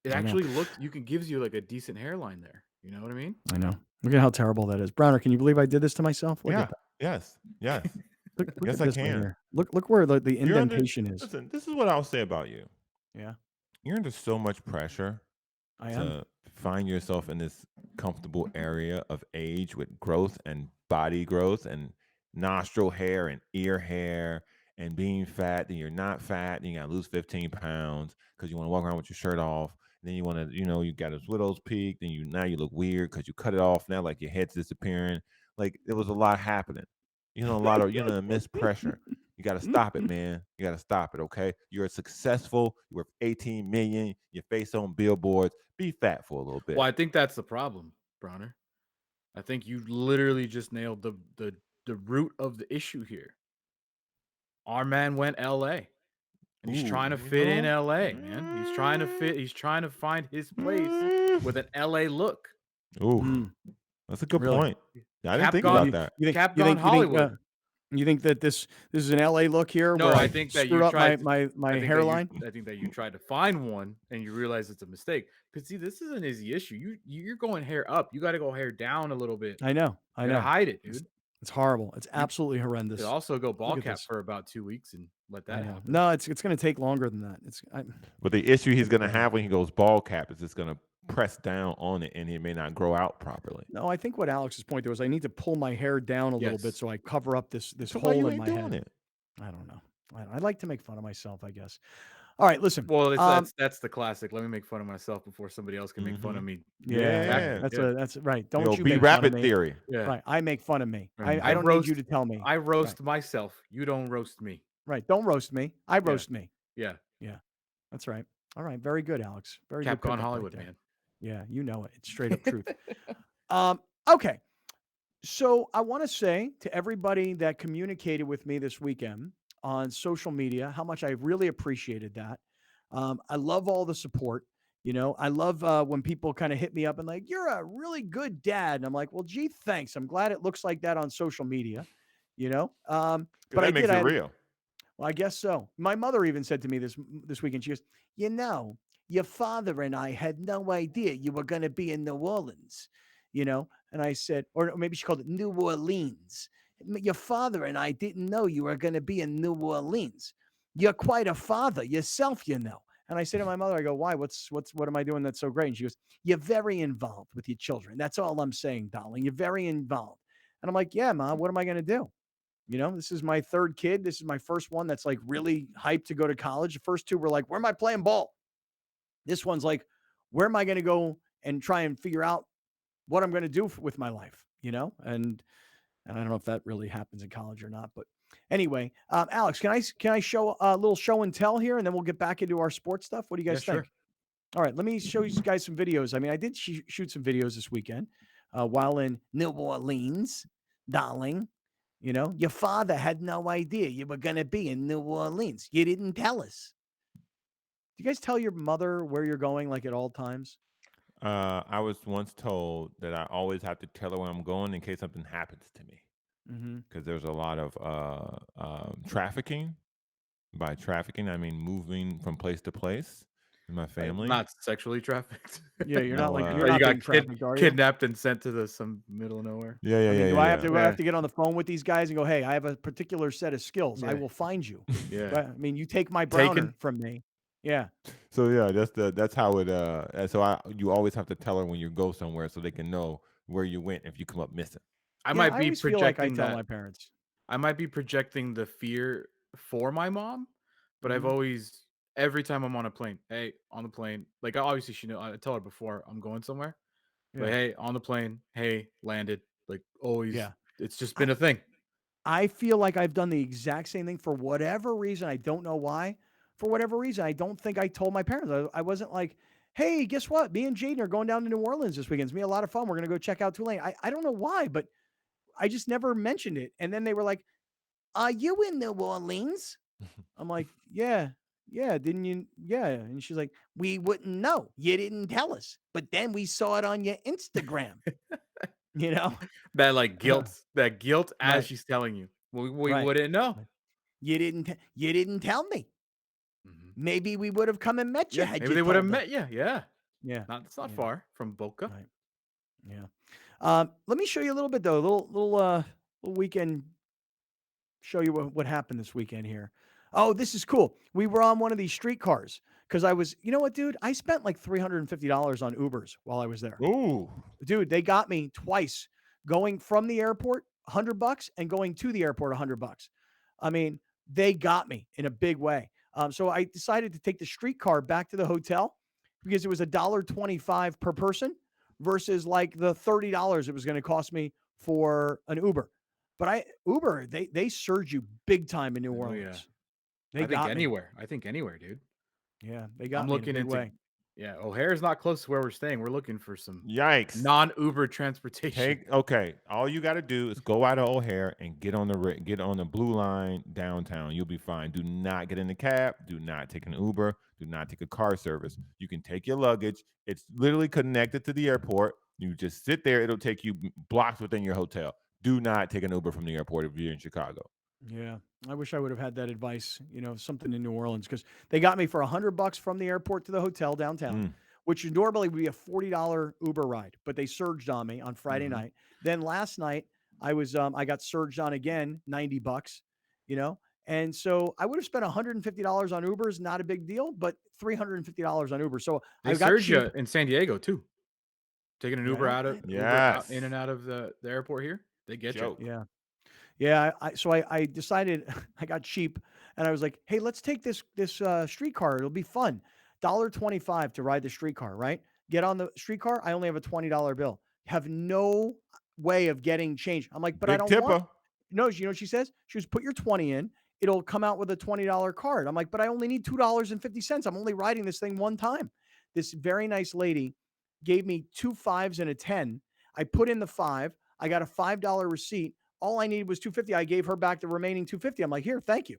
It I know. actually gives you like a decent hairline there. You know what I mean? I know. Look at how terrible that is. Browner, can you believe I did this to myself? Look Yeah. at that. Yes. Yes. Look Yes, at I this right can. here. Look where the You're under, indentation is. listen, this is what I'll say about you. Yeah. You're under so much pressure I am. to find yourself in this comfortable area of age with growth and body growth and nostril hair and ear hair and being fat. Then you're not fat. Then you got to lose 15 pounds because you want to walk around with your shirt off. Then you want to, you got a widow's peak. Then now you look weird because you cut it off. Now like your head's disappearing. Like there was a lot happening. Miss pressure. You got to stop it, man. You got to stop it, okay? You're successful. You're worth 18 million. Your face on billboards. Be fat for a little bit. Well, I think that's the problem, Browner. I think you literally just nailed the root of the issue here. Our man went LA. And he's trying to fit in LA, man. He's trying to fit. He's trying to find his place with an LA look. Ooh, that's a good Really? point. I didn't think about that. Capcom Hollywood. You think that this is an LA look here? No, where I think that screwed you up tried my hairline. I think that you tried to find one and you realize it's a mistake. Because see, this is an easy issue. You're going hair up. You got to go hair down a little bit. I know. I You know. gotta hide it, dude. It's horrible. It's absolutely horrendous. You could also go ball Look at cap this. for about 2 weeks and let I that know. happen. No, it's going to take longer than that. But the issue he's going to have when he goes ball cap is it's going to press down on it and it may not grow out properly. No, I think what Alex's point was I need to pull my hair down a little bit Yes. so I cover up this So why hole you in ain't my doing head. it? I don't know. I like to make fun of myself, I guess. All right, listen. Well, that's the classic. Let me make fun of myself before somebody else can make fun of me. Yeah, Exactly. that's right. Don't Yo, you be make fun of rapid me. theory. Yeah. Right. I make fun of me. Right. I don't need you to tell me. I roast myself. You don't roast me. Right. Don't roast me. I roast me. Yeah. Yeah. That's right. All right. Very good, Alex. Very good. Capcom pickup right Hollywood, there. man. Yeah, you know it. It's straight up truth. Okay. So I want to say to everybody that communicated with me this weekend on social media how much I really appreciated that. I love all the support. I love when people kind of hit me up and like, you're a really good dad. And I'm like, well, gee, thanks. I'm glad it looks like that on social media, but That makes it real. Well, I guess so. My mother even said to me this weekend, she goes, your father and I had no idea you were going to be in New Orleans, and I said, or maybe she called it New Orleans. Your father and I didn't know you were going to be in New Orleans. You're quite a father yourself, And I said to my mother, I go, why? What am I doing that's so great? And she goes, you're very involved with your children. That's all I'm saying, darling. You're very involved. And I'm like, yeah, Mom, what am I going to do? This is my third kid. This is my first one that's like really hyped to go to college. The first two were like, where am I playing ball? This one's like, where am I going to go and try and figure out what I'm going to do with my life, And I don't know if that really happens in college or not, but anyway, Alex, can I show a little show and tell here, and then we'll get back into our sports stuff? What do you guys think? Sure. All right, let me show you guys some videos. I mean, I did shoot some videos this weekend while in New Orleans, darling. Your father had no idea you were going to be in New Orleans. You didn't tell us. Do you guys tell your mother where you're going, like at all times? I was once told that I always have to tell her where I'm going in case something happens to me. Mm-hmm. Because there's a lot of trafficking. By trafficking, I mean moving from place to place in my family. Not sexually trafficked. Yeah, you're not like you're Or you not got being trafficked, are you? kidnapped and sent to some middle of nowhere. Yeah, yeah, I mean, yeah, do yeah. I have yeah. to I have to get on the phone with these guys and go, hey, I have a particular set of skills. I Yeah. will find you. Yeah. But, I mean, you take my browner Taken. from me. Yeah. So yeah, that's how it. And so you always have to tell her when you go somewhere so they can know where you went if you come up missing. I might be always feel like I projecting tell that. my parents. I might be projecting the fear for my mom, but I've Mhm. always, every time I'm on a plane, hey, on the plane, like obviously she know, I tell her before I'm going somewhere, Yeah. like, hey, on the plane, hey, landed, like always. Yeah. It's just been a thing. I feel like I've done the exact same thing for whatever reason. I don't know why. For whatever reason, I don't think I told my parents. I wasn't like, hey, guess what? Me and Jaden are going down to New Orleans this weekend. It's gonna be a lot of fun. We're going to go check out Tulane. I don't know why, but I just never mentioned it. And then they were like, are you in New Orleans? I'm like, yeah. Didn't you? Yeah. And she's like, we wouldn't know. You didn't tell us. But then we saw it on your Instagram. You know? That like guilt, that guilt as Right. she's telling you. We Right. wouldn't know. You didn't tell me. Maybe we would have come and met you. Yeah, had maybe you they would have told us. met you. Yeah. Yeah. It's not far from Boca. Right. Yeah. Let me show you a little bit though. Little weekend. Show you what happened this weekend here. Oh, this is cool. We were on one of these streetcars because I was, you know what, dude? I spent like $350 on Ubers while I was there. Ooh. Dude, they got me twice going from the airport, $100, and going to the airport, $100. I mean, they got me in a big way. So I decided to take the streetcar back to the hotel because it was $1.25 per person versus like the $30 it was going to cost me for an Uber. But Uber, they surge you big time in New Orleans. They I think got me. anywhere. I think anywhere, dude. Yeah, they got I'm me looking in a big into. way. Yeah, O'Hare's not close to where we're staying. We're looking for some Yikes. non-Uber transportation. Okay. All you got to do is go out of O'Hare and get on the blue line downtown. You'll be fine. Do not get in the cab. Do not take an Uber. Do not take a car service. You can take your luggage. It's literally connected to the airport. You just sit there. It'll take you blocks within your hotel. Do not take an Uber from the airport if you're in Chicago. Yeah, I wish I would have had that advice. Something in New Orleans because they got me for $100 from the airport to the hotel downtown, which would normally be a $40 Uber ride, but they surged on me on Friday night. Then last night I got surged on again, $90. And so I would have spent $150 on Ubers, not a big deal, but $350 on Uber. So They I got surge cheap. you in San Diego too. Taking an Uber out of Uber out, in and out of the airport here, they get you. Yeah. Yeah, so I decided I got cheap, and I was like, "Hey, let's take this streetcar. It'll be fun. $1.25 to ride the streetcar. Right? Get on the streetcar. I only have a $20 bill. Have no way of getting change. I'm like, but I Big don't tipper. want. No, you know what she says? She was put your 20 in. It'll come out with a $20 card. I'm like, but I only need $2.50. I'm only riding this thing one time. This very nice lady gave me 2 5s and a 10. I put in the 5. I got a $5 receipt. All I needed was $2.50. I gave her back the remaining $2.50. I'm like, here, thank you.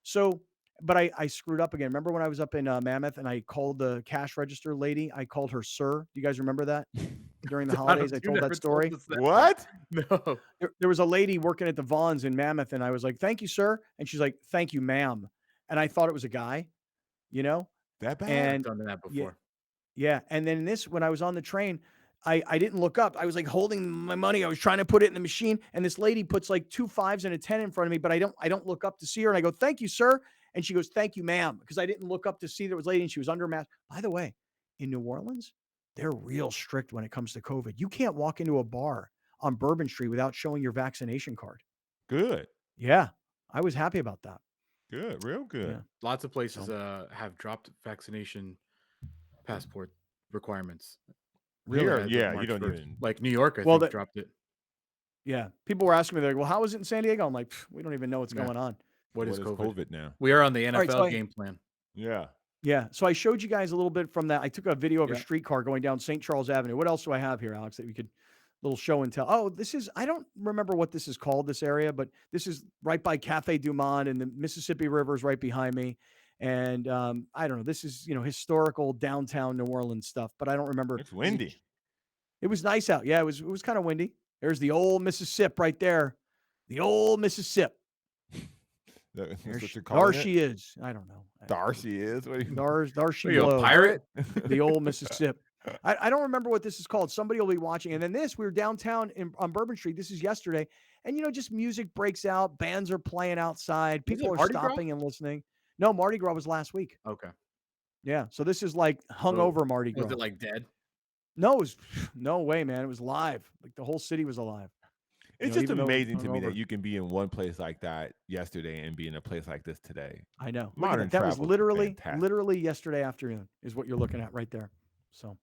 So, but I screwed up again. Remember when I was up in Mammoth and I called the cash register lady? I called her sir. Do you guys remember that? During the holidays, I told that story. What? No. There was a lady working at the Vons in Mammoth, and I was like, thank you, sir. And she's like, thank you, ma'am. And I thought it was a guy, That bad? And I've done that before. Yeah. And then when I was on the train, I didn't look up. I was like holding my money. I was trying to put it in the machine. And this lady puts like 2 5s and a 10 in front of me, but I don't look up to see her. And I go, thank you, sir. And she goes, thank you, ma'am. Because I didn't look up to see there was a lady and she was under mask. By the way, in New Orleans, they're real strict when it comes to COVID. You can't walk into a bar on Bourbon Street without showing your vaccination card. Good. Yeah. I was happy about that. Good. Real good. Yeah. Lots of places have dropped vaccination passport requirements. Here, as of yeah, you March don't 1st. even. Like New York, I Well, think dropped it. Yeah. People were asking me, they're like, well, how is it in San Diego? I'm like, we don't even know what's Yeah. going on. What is COVID? now? We are on the All NFL right, so game plan. Yeah. Yeah. So I showed you guys a little bit from that. I took a video of a Yeah. streetcar going down St. Charles Avenue. What else do I have here, Alex, that we could little show and tell? Oh, I don't remember what this is called, this area, but this is right by Cafe Du Monde and the Mississippi River is right behind me. And I don't know. This is, historical downtown New Orleans stuff, but I don't remember. It's windy. It was nice out. Yeah, it was kind of windy. There's the old Mississippi right there. The old Mississippi. That's There what you're calling it? she is. I don't know. Darcy is. What are you, Darcy Are you a Lowe. pirate? The old Mississippi. I don't remember what this is called. Somebody will be watching. And then we were downtown on Bourbon Street. This is yesterday. And, just music breaks out. Bands are playing outside. Was it People are Mardi Gras? stopping and listening. No, Mardi Gras was last week. Okay. Yeah. So this is like hungover Mardi Gras. Was it like dead? No, it was no way, man. It was live. Like the whole city was alive. It's just even though amazing to me hungover. that you can be in one place like that yesterday and be in a place like this today. I know. Look at Modern that. That was travel's literally fantastic. yesterday afternoon is what you're looking at right there. So, all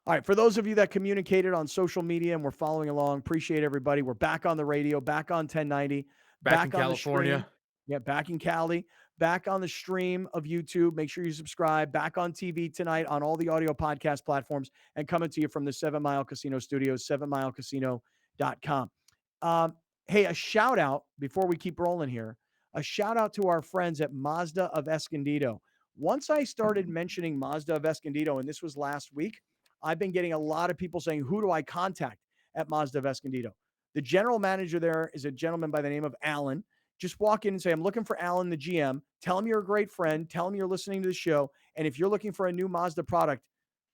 right. For those of you that communicated on social media and we're following along, appreciate everybody. We're back on the radio, back on 1090, Back in on California. The stream. Yeah, back in Cali, back on the stream of YouTube. Make sure you subscribe. Back on TV tonight on all the audio podcast platforms and coming to you from the 7 Mile Casino Studios, 7milecasino.com. Hey, a shout out before we keep rolling here. A shout out to our friends at Mazda of Escondido. Once I started mentioning Mazda of Escondido, and this was last week, I've been getting a lot of people saying, who do I contact at Mazda of Escondido? The general manager there is a gentleman by the name of Alan. Just walk in and say, I'm looking for Alan, the GM. Tell him you're a great friend. Tell him you're listening to the show. And if you're looking for a new Mazda product,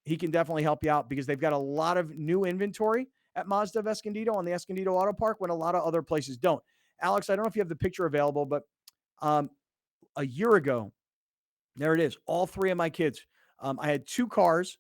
he can definitely help you out because they've got a lot of new inventory at Mazda of Escondido on the Escondido Auto Park when a lot of other places don't. Alex, I don't know if you have the picture available, but a year ago, there it is. All three of my kids. I had two cars.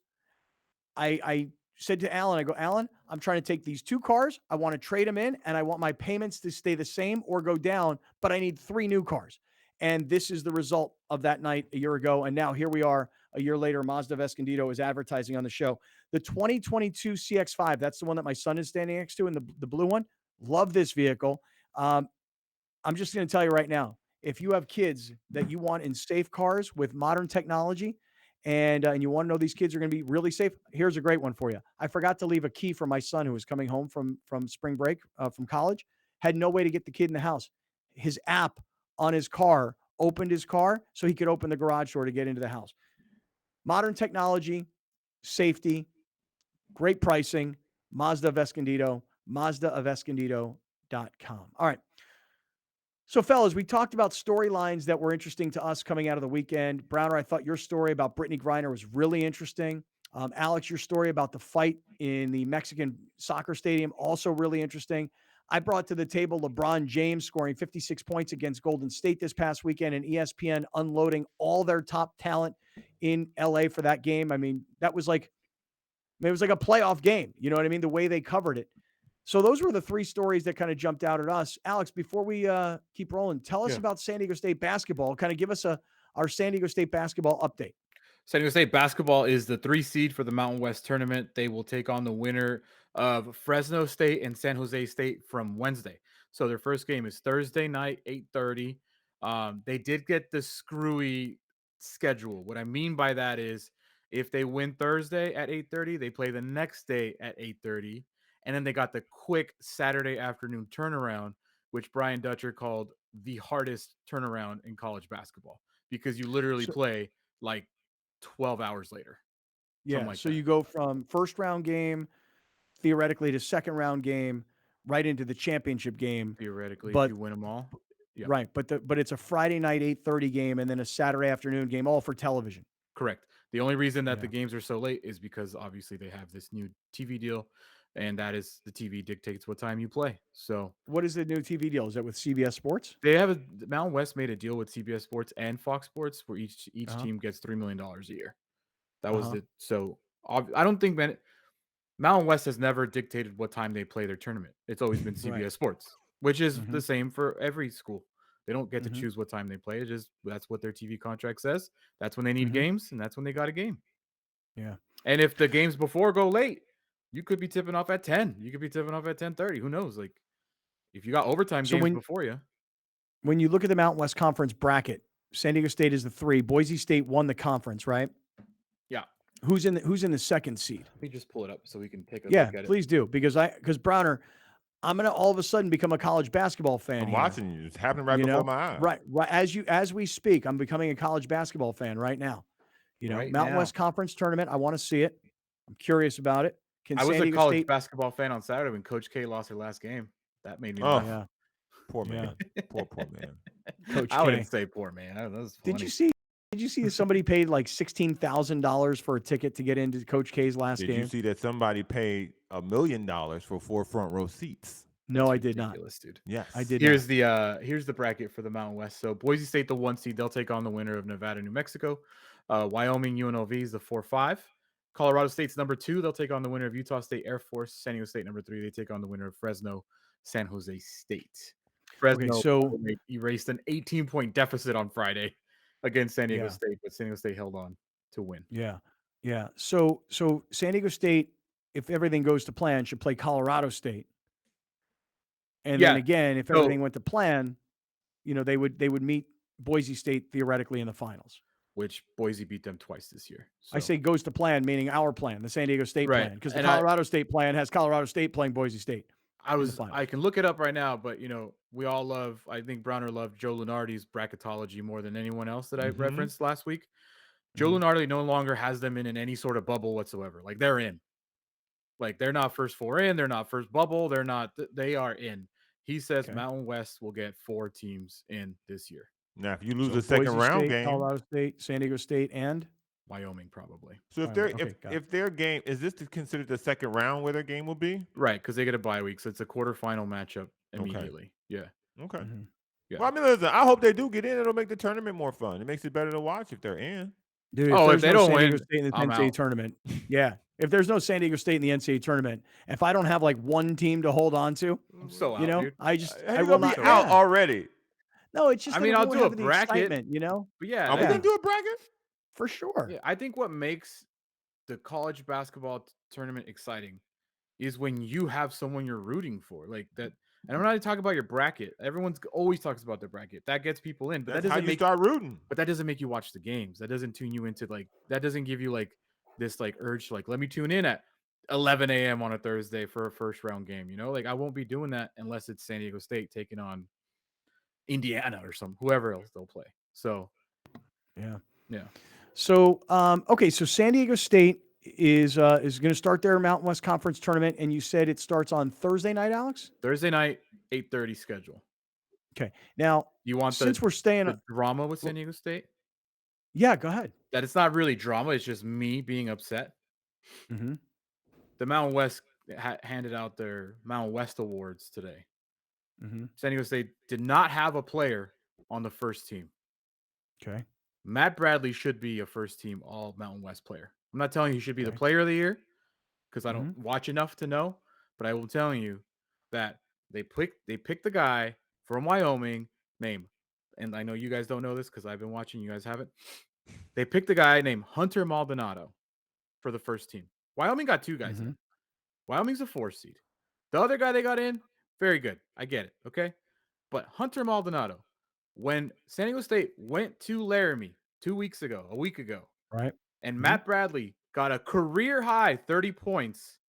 I said to Alan, I go, Alan, I'm trying to take these two cars. I want to trade them in and I want my payments to stay the same or go down, but I need three new cars. And this is the result of that night a year ago. And now here we are a year later. Mazda of Escondido is advertising on the show. The 2022 CX-5, that's the one that my son is standing next to in the blue one. Love this vehicle. I'm just going to tell you right now, if you have kids that you want in safe cars with modern technology, and you want to know these kids are going to be really safe, here's a great one for you. I forgot to leave a key for my son who was coming home from spring break from college. Had no way to get the kid in the house. His app on his car opened his car so he could open the garage door to get into the house. Modern technology, safety, great pricing. Mazda of Escondido, mazdaofescondido.com. All right. So, fellas, we talked about storylines that were interesting to us coming out of the weekend. Browner, I thought your story about Brittney Greiner was really interesting. Alex, your story about the fight in the Mexican soccer stadium, also really interesting. I brought to the table LeBron James scoring 56 points against Golden State this past weekend and ESPN unloading all their top talent in LA for that game. I mean, it was like a playoff game. You know what I mean? The way they covered it. So those were the three stories that kind of jumped out at us. Alex, before we keep rolling, tell us about San Diego State basketball. Kind of give us our San Diego State basketball update. San Diego State basketball is the 3 seed for the Mountain West tournament. They will take on the winner of Fresno State and San Jose State from Wednesday. So their first game is Thursday night, 8:30. They did get the screwy schedule. What I mean by that is if they win Thursday at 8:30, they play the next day at 8:30. And then they got the quick Saturday afternoon turnaround, which Brian Dutcher called the hardest turnaround in college basketball because you literally play like 12 hours later. Yeah. So you go from first round game, theoretically, to second round game, right into the championship game. Theoretically, if you win them all. Yep. Right. But it's a Friday night 8:30 game and then a Saturday afternoon game, all for television. Correct. The only reason that the games are so late is because obviously they have this new TV deal. And that is the TV dictates what time you play. So what is the new TV deal? Is that with CBS Sports? They have Mountain West made a deal with CBS Sports and Fox Sports where each team gets $3 million a year. That was I don't think Mountain West has never dictated what time they play their tournament. It's always been CBS Sports, which is the same for every school. They don't get to choose what time they play. It's just that's what their TV contract says. That's when they need games, and that's when they got a game. Yeah. And if the games before go late, you could be tipping off at 10. You could be tipping off at 10:30. Who knows? Like, if you got overtime games before you. When you look at the Mountain West Conference bracket, San Diego State is the 3. Boise State won the conference, right? Yeah. Who's in the second seed? Let me just pull it up so we can take a look at it. Please do, because Browner, I'm going to all of a sudden become a college basketball fan. I'm here. watching you. It's happening right You before know? my eyes. Right. As we speak, I'm becoming a college basketball fan right now. You know, Right Mountain now. West Conference tournament. I want to see it. I'm curious about it. Can I was San a Diego college State? basketball fan on Saturday when Coach K lost her last game. That made me Oh, laugh. Yeah. poor man. Poor man. Coach I K. wouldn't say poor man. That was funny. Did you see that somebody paid like $16,000 for a ticket to get into Coach K's last Did game? you see that somebody paid $1 million for 4 front row seats? No, I did not. Ridiculous, dude. Yes. I did Here's not. the bracket for the Mountain West. So Boise State, the 1 seed, they'll take on the winner of Nevada, New Mexico. Wyoming, UNLV is the 4-5. Colorado State's number 2. They'll take on the winner of Utah State Air Force. San Diego State, number 3. They take on the winner of Fresno, San Jose State. Fresno so erased an 18-point deficit on Friday against San Diego Yeah. State, but San Diego State held on to win. Yeah. Yeah. So San Diego State, if everything goes to plan, should play Colorado State. And then again, if everything went to plan, you know, they would meet Boise State theoretically in the finals. Which Boise beat them twice this year. I say goes to plan, meaning our plan, the San Diego State Right. plan, because the And Colorado State plan has Colorado State playing Boise State. I can look it up right now, but you know, we all love, I think Browner loved Joe Lunardi's bracketology more than anyone else that I referenced last week. Joe Lunardi no longer has them in any sort of bubble whatsoever. Like they're in. Like they're not first 4 in, they're not first bubble, they are in. He says Mountain West will get 4 teams in this year. Now, if you lose So the second Boise round State, game, Colorado State, San Diego State, and Wyoming probably. so if their game is this considered the second round where their game will be? Right, because they get a bye week, so it's a quarterfinal matchup immediately. Yeah. Okay. Yeah. Well, I mean, listen, I hope they do get in. It'll make the tournament more fun. It makes it better to watch if they're in. Dude, if there's they no don't San Diego win, State in the I'm NCAA out. tournament, if there's no San Diego State in the NCAA tournament, if I don't have like one team to hold on to, I'm so out, you know, dude. I Will will not not out already. No, it's just I that mean, it I'll won't do a have the bracket, excitement, you know. But yeah, Are we gonna do a bracket? For sure. Yeah, I think what makes the college basketball tournament exciting is when you have someone you're rooting for, like that. And I'm not talking about your bracket. Everyone's always talks about their bracket. That gets people in, but That's that how doesn't you make start rooting. But that doesn't make you watch the games. That doesn't tune you into that doesn't give you this urge to let me tune in at 11 a.m. on a Thursday for a first round game. You know, like I won't be doing that unless it's San Diego State taking on Indiana or whoever else they'll play. So yeah. So okay, so San Diego State is going to start their Mountain West Conference tournament, and you said it starts on Thursday night, Alex? Thursday night, 8:30 schedule. Okay. Now, You want since we're staying the drama with San Diego State? Yeah, go ahead. That it's not really drama. It's just me being upset. Mm-hmm. The Mountain West handed out their Mountain West awards today. Mm-hmm. San Diego State did not have a player on the first team. Okay. Matt Bradley should be a first team all Mountain West player. I'm not telling you he should be the Okay. player of the year because I don't watch enough to know, but I will tell you that they picked the guy from Wyoming named, and I know you guys don't know this because I've been watching, you guys haven't. They picked a guy named Hunter Maldonado for the first team. Wyoming got 2 guys in. Wyoming's a 4 seed. The other guy they got in, very good. I get it. Okay. But Hunter Maldonado, when San Diego State went to Laramie a week ago, Right. and Matt Bradley got a career high 30 points.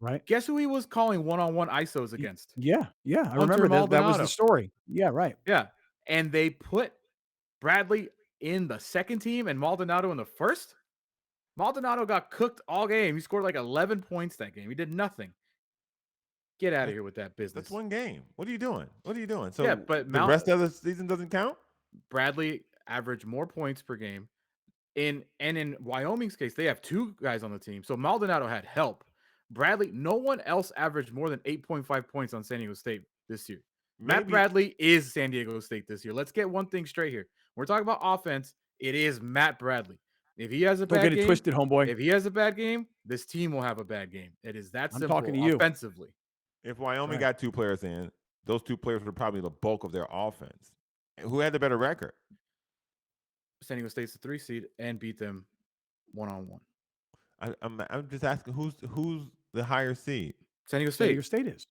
Right. Guess who he was calling one-on-one ISOs against? Yeah. Yeah. I Hunter remember that. That was Maldonado. the story. Yeah. Right. Yeah. And they put Bradley in the second team and Maldonado in the first. Maldonado got cooked all game. He scored like 11 points that game. He did nothing. Get out of here with that business. That's one game. What are you doing? So Yeah, but the rest of the season doesn't count? Bradley averaged more points per game. In Wyoming's case, they have 2 guys on the team. So Maldonado had help. Bradley, no one else averaged more than 8.5 points on San Diego State this year. Matt Bradley is San Diego State this year. Let's get one thing straight here. We're talking about offense. It is Matt Bradley. If he has a Don't bad get it game, twisted, homeboy. If he has a bad game, this team will have a bad game. It is that I'm simple talking to you. offensively. If Wyoming Right. got 2 players in, those 2 players were probably the bulk of their offense. Who had the better record? San Diego State's the 3 seed and beat them one-on-one. I'm just asking who's the higher seed? San Diego San State. Diego State is.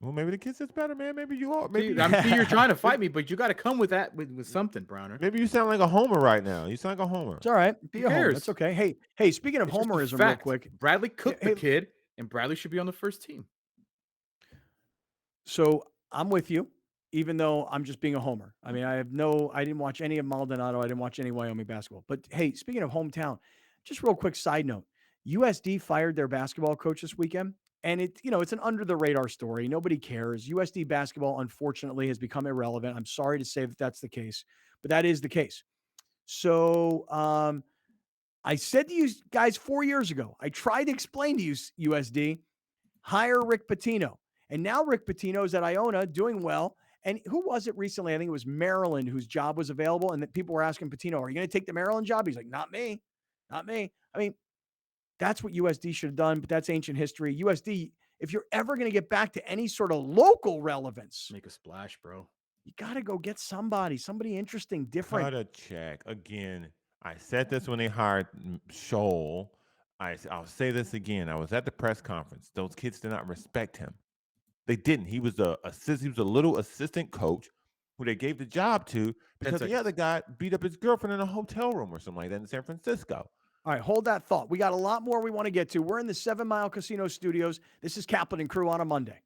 Well, maybe the kid says better, man. Maybe you are. See, Maybe I'm see you're trying to fight me, but you got to come with that with something, Browner. Maybe you sound like a homer right now. You sound like a homer. It's all right. Be Who a homer. cares? That's okay. Hey. Speaking of It's just a homerism, real fact. quick. Bradley cooked Hey, the kid, and Bradley should be on the first team. So I'm with you, even though I'm just being a homer. I mean, I didn't watch any of Maldonado. I didn't watch any Wyoming basketball. But hey, speaking of hometown, just real quick side note, USD fired their basketball coach this weekend. And it's an under the radar story. Nobody cares. USD basketball, unfortunately, has become irrelevant. I'm sorry to say that that's the case, but that is the case. So I said to you guys 4 years ago, I tried to explain to you, USD, hire Rick Pitino. And now Rick Pitino is at Iona doing well. And who was it recently? I think it was Maryland whose job was available. And that people were asking Pitino, are you going to take the Maryland job? He's like, not me. Not me. I mean, that's what USD should have done, but that's ancient history. USD, if you're ever going to get back to any sort of local relevance, make a splash, bro. You got to go get somebody interesting, different. Got to check. Again, I said this when they hired Scholl. I'll say this again. I was at the press conference. Those kids did not respect him. They didn't. He was a little assistant coach who they gave the job to because the other guy beat up his girlfriend in a hotel room or something like that in San Francisco. All right, hold that thought. We got a lot more we want to get to. We're in the 7 Mile Casino Studios. This is Kaplan and Crew on a Monday.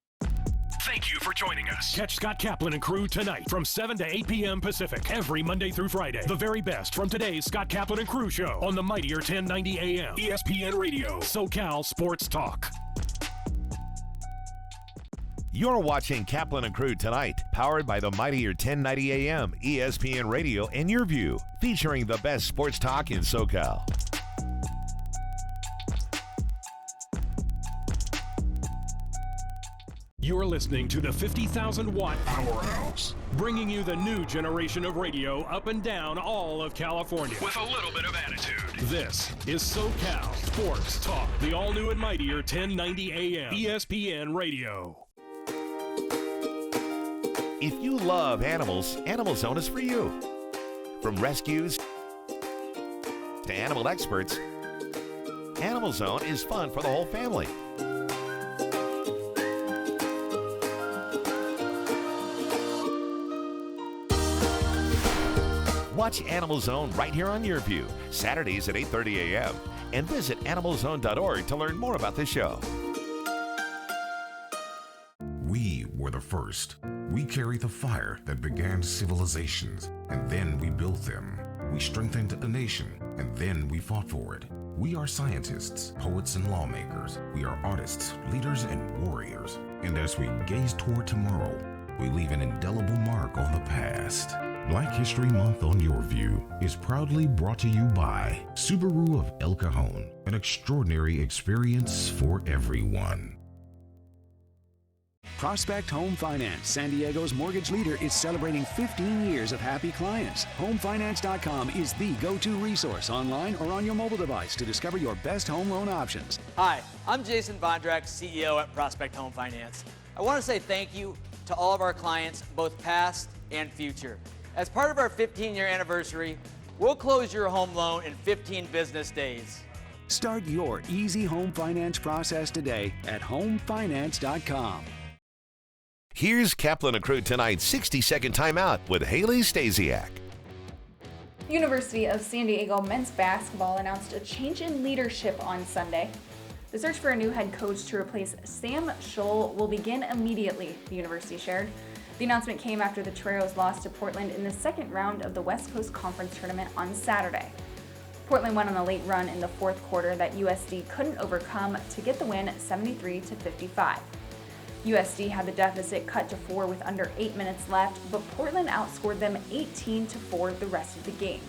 Thank you for joining us. Catch Scott Kaplan and Crew tonight from 7 to 8 p.m. Pacific every Monday through Friday. The very best from today's Scott Kaplan and Crew show on the mightier 1090 AM ESPN Radio, SoCal Sports Talk. You're watching Kaplan and Crew tonight, powered by the mightier 1090 AM ESPN Radio and Your View, featuring the best sports talk in SoCal. You're listening to the 50,000-watt Powerhouse, bringing you the new generation of radio up and down all of California with a little bit of attitude. This is SoCal Sports Talk, the all-new and mightier 1090 AM ESPN Radio. If you love animals, Animal Zone is for you. From rescues to animal experts, Animal Zone is fun for the whole family. Watch Animal Zone right here on Your View, Saturdays at 8:30 a.m. And visit animalzone.org to learn more about the show. We were the first. We carry the fire that began civilizations, and then we built them. We strengthened a nation, and then we fought for it. We are scientists, poets, and lawmakers. We are artists, leaders, and warriors. And as we gaze toward tomorrow, we leave an indelible mark on the past. Black History Month on Your View is proudly brought to you by Subaru of El Cajon, an extraordinary experience for everyone. Prospect Home Finance, San Diego's mortgage leader, is celebrating 15 years of happy clients. HomeFinance.com is the go-to resource online or on your mobile device to discover your best home loan options. Hi, I'm Jason Bondrak, CEO at Prospect Home Finance. I want to say thank you to all of our clients, both past and future. As part of our 15-year anniversary, we'll close your home loan in 15 business days. Start your easy home finance process today at HomeFinance.com. Here's Kaplan and Crew tonight's 60-second timeout with Haley Stasiak. University of San Diego men's basketball announced a change in leadership on Sunday. The search for a new head coach to replace Sam Scholl will begin immediately, the university shared. The announcement came after the Toreros lost to Portland in the second round of the West Coast Conference Tournament on Saturday. Portland went on a late run in the fourth quarter that USD couldn't overcome to get the win 73-55. USD had the deficit cut to 4 with under 8 minutes left, but Portland outscored them 18-4 the rest of the game.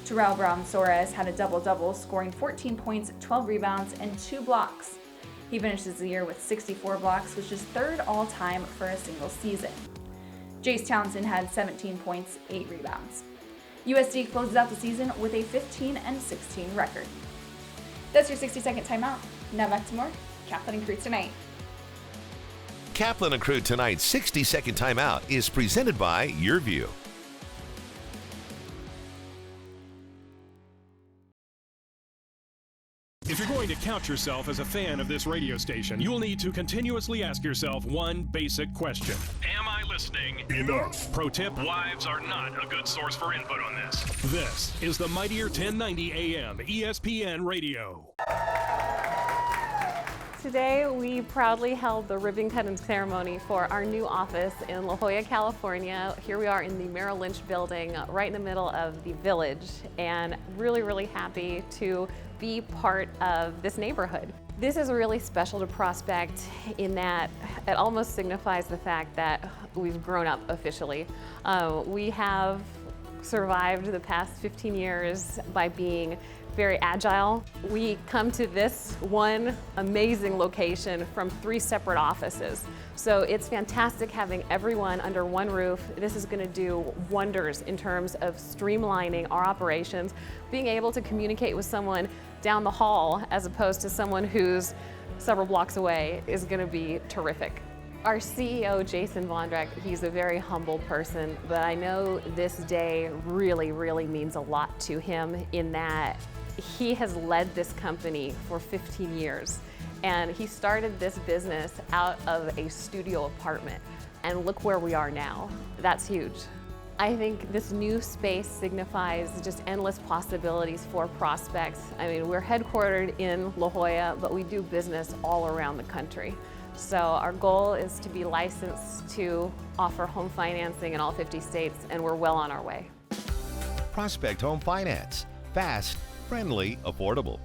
Terrell Brown-Soares had a double-double, scoring 14 points, 12 rebounds, and 2 blocks. He finishes the year with 64 blocks, which is third all-time for a single season. Jace Townsend had 17 points, 8 rebounds. USD closes out the season with a 15-16 record. That's your 60-second timeout. Now back to more Kaplan and Crew tonight. Kaplan and Crew tonight's 60-second timeout is presented by Your View. If you're going to count yourself as a fan of this radio station, you'll need to continuously ask yourself one basic question. Am I listening enough? Pro tip, wives are not a good source for input on this. This is the mightier 1090 AM ESPN Radio. Today, we proudly held the ribbon cutting ceremony for our new office in La Jolla, California. Here we are in the Merrill Lynch building, right in the middle of the village, and really, really happy to be part of this neighborhood. This is really special to Prospect in that it almost signifies the fact that we've grown up officially. We have survived the past 15 years by being very agile. We come to this one amazing location from 3 separate offices. So it's fantastic having everyone under one roof. This is going to do wonders in terms of streamlining our operations, being able to communicate with someone down the hall as opposed to someone who's several blocks away is going to be terrific. Our CEO, Jason Vondrack, he's a very humble person, but I know this day really, really means a lot to him in that he has led this company for 15 years. And he started this business out of a studio apartment. And look where we are now. That's huge. I think this new space signifies just endless possibilities for prospects. I mean, we're headquartered in La Jolla, but we do business all around the country. So our goal is to be licensed to offer home financing in all 50 states, and we're well on our way. Prospect Home Finance. Fast, friendly, affordable.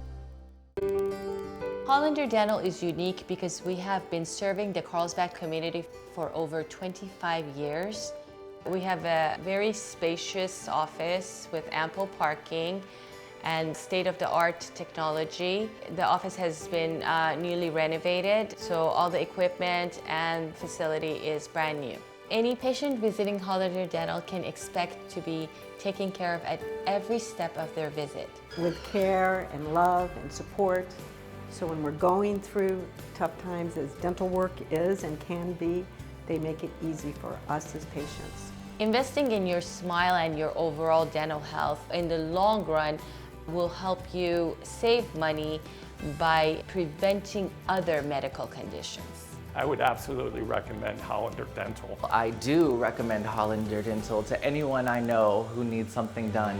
Hollander Dental is unique because we have been serving the Carlsbad community for over 25 years. We have a very spacious office with ample parking and state-of-the-art technology. The office has been newly renovated, so all the equipment and facility is brand new. Any patient visiting Hollander Dental can expect to be taken care of at every step of their visit. With care and love and support. So when we're going through tough times, as dental work is and can be, they make it easy for us as patients. Investing in your smile and your overall dental health in the long run will help you save money by preventing other medical conditions. I would absolutely recommend Hollander Dental. I do recommend Hollander Dental to anyone I know who needs something done.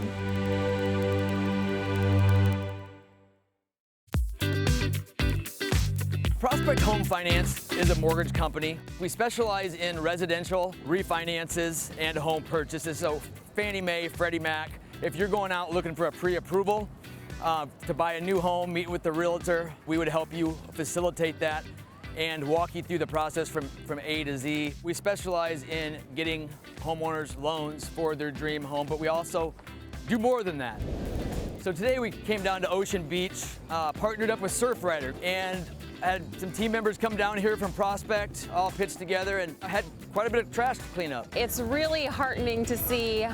Prospect Home Finance is a mortgage company. We specialize in residential refinances and home purchases. So Fannie Mae, Freddie Mac. If you're going out looking for a pre-approval to buy a new home, meet with the realtor, we would help you facilitate that and walk you through the process from A to Z. We specialize in getting homeowners loans for their dream home, but we also do more than that. So today we came down to Ocean Beach, partnered up with Surfrider, and had some team members come down here from Prospect, all pitched together, and had quite a bit of trash to clean up. It's really heartening to see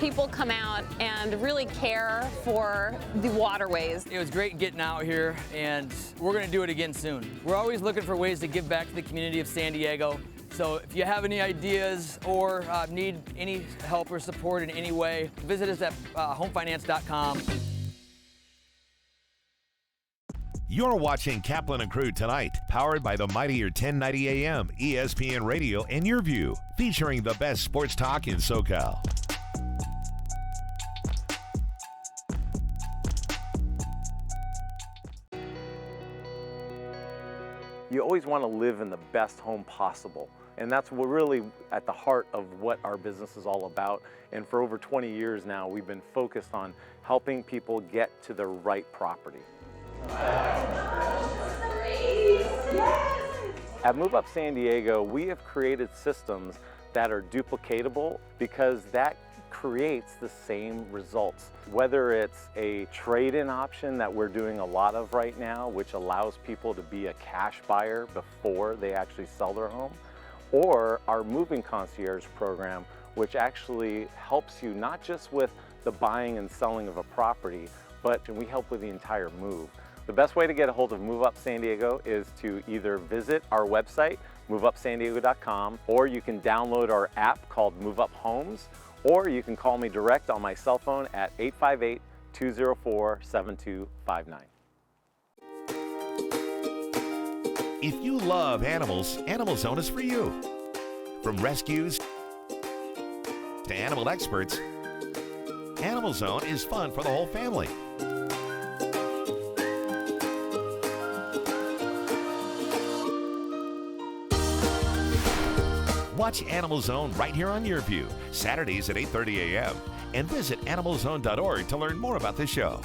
people come out and really care for the waterways. It was great getting out here, and we're gonna do it again soon. We're always looking for ways to give back to the community of San Diego. So if you have any ideas or need any help or support in any way, visit us at homefinance.com. You're watching Kaplan and Crew tonight, powered by the mightier 1090 AM, ESPN Radio, and Your View, featuring the best sports talk in SoCal. You always want to live in the best home possible. And that's what really at the heart of what our business is all about. And for over 20 years now, we've been focused on helping people get to the right property. At Move Up San Diego, we have created systems that are duplicatable because that creates the same results. Whether it's a trade-in option that we're doing a lot of right now, which allows people to be a cash buyer before they actually sell their home, or our moving concierge program, which actually helps you not just with the buying and selling of a property, but we help with the entire move. The best way to get a hold of Move Up San Diego is to either visit our website, moveupsandiego.com, or you can download our app called Move Up Homes, or you can call me direct on my cell phone at 858-204-7259. If you love animals, Animal Zone is for you. From rescues to animal experts, Animal Zone is fun for the whole family. Watch Animal Zone right here on your view, Saturdays at 8:30 a.m. And visit animalzone.org to learn more about the show.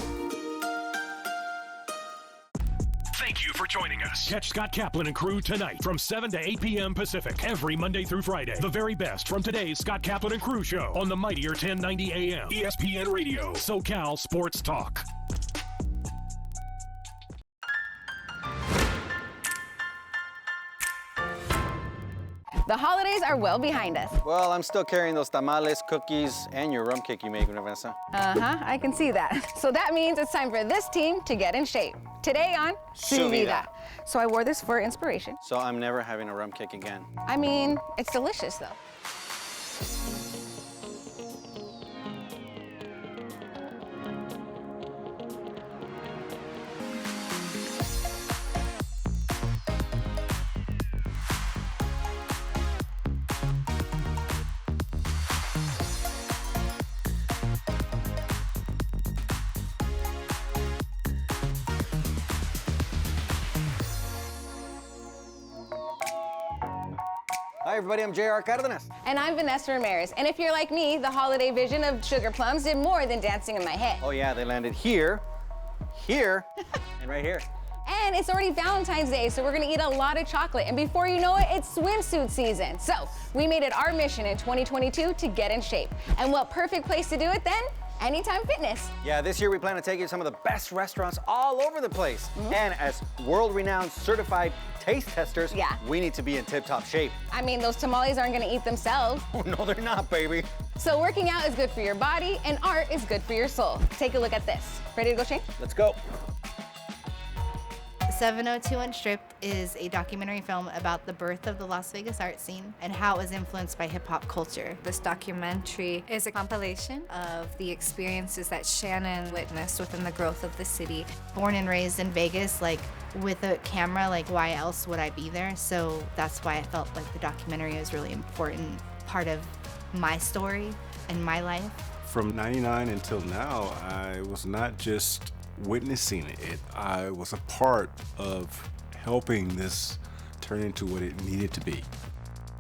Thank you for joining us. Catch Scott Kaplan and crew tonight from 7 to 8 p.m. Pacific every Monday through Friday. The very best from today's Scott Kaplan and crew show on the mightier 1090 a.m. ESPN Radio, SoCal Sports Talk. The holidays are well behind us. Well, I'm still carrying those tamales, cookies, and your rum cake you make, Vanessa. I can see that. So that means it's time for this team to get in shape. Today on Su Vida. So I wore this for inspiration. So I'm never having a rum cake again. I mean, it's delicious though. Hi everybody, I'm JR Cardenas. And I'm Vanessa Ramirez. And if you're like me, the holiday vision of sugar plums did more than dancing in my head. Oh yeah, they landed here, here, and right here. And it's already Valentine's Day, so we're gonna eat a lot of chocolate. And before you know it, it's swimsuit season. So we made it our mission in 2022 to get in shape. And what perfect place to do it then? Anytime Fitness. Yeah, this year we plan to take you to some of the best restaurants all over the place. And as world-renowned certified taste testers, we need to be in tip-top shape. I mean, those tamales aren't gonna eat themselves. Oh, no, they're not, baby. So working out is good for your body, and art is good for your soul. Take a look at this. Ready to go, Shane? Let's go. 702 Strip is a documentary film about the birth of the Las Vegas art scene and how it was influenced by hip-hop culture. This documentary is a compilation of the experiences that Shannon witnessed within the growth of the city. Born and raised in Vegas, like with a camera, like why else would I be there? So that's why I felt like the documentary was really important part of my story and my life. From 99 until now, I was not just witnessing it, I was a part of helping this turn into what it needed to be.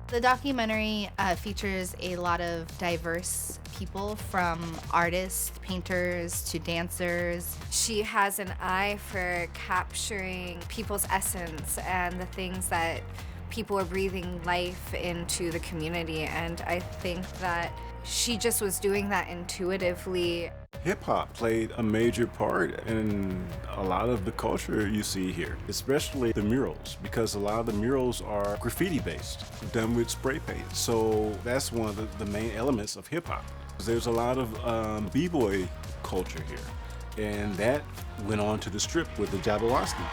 The documentary features a lot of diverse people, from artists, painters, to dancers. She has an eye for capturing people's essence and the things that people are breathing life into the community, and I think that she just was doing that intuitively. Hip-hop played a major part in a lot of the culture you see here, especially the murals, because a lot of the murals are graffiti-based, done with spray paint. So that's one of the main elements of hip-hop. There's a lot of b-boy culture here, and that went on to the Strip with the Jabberwocky.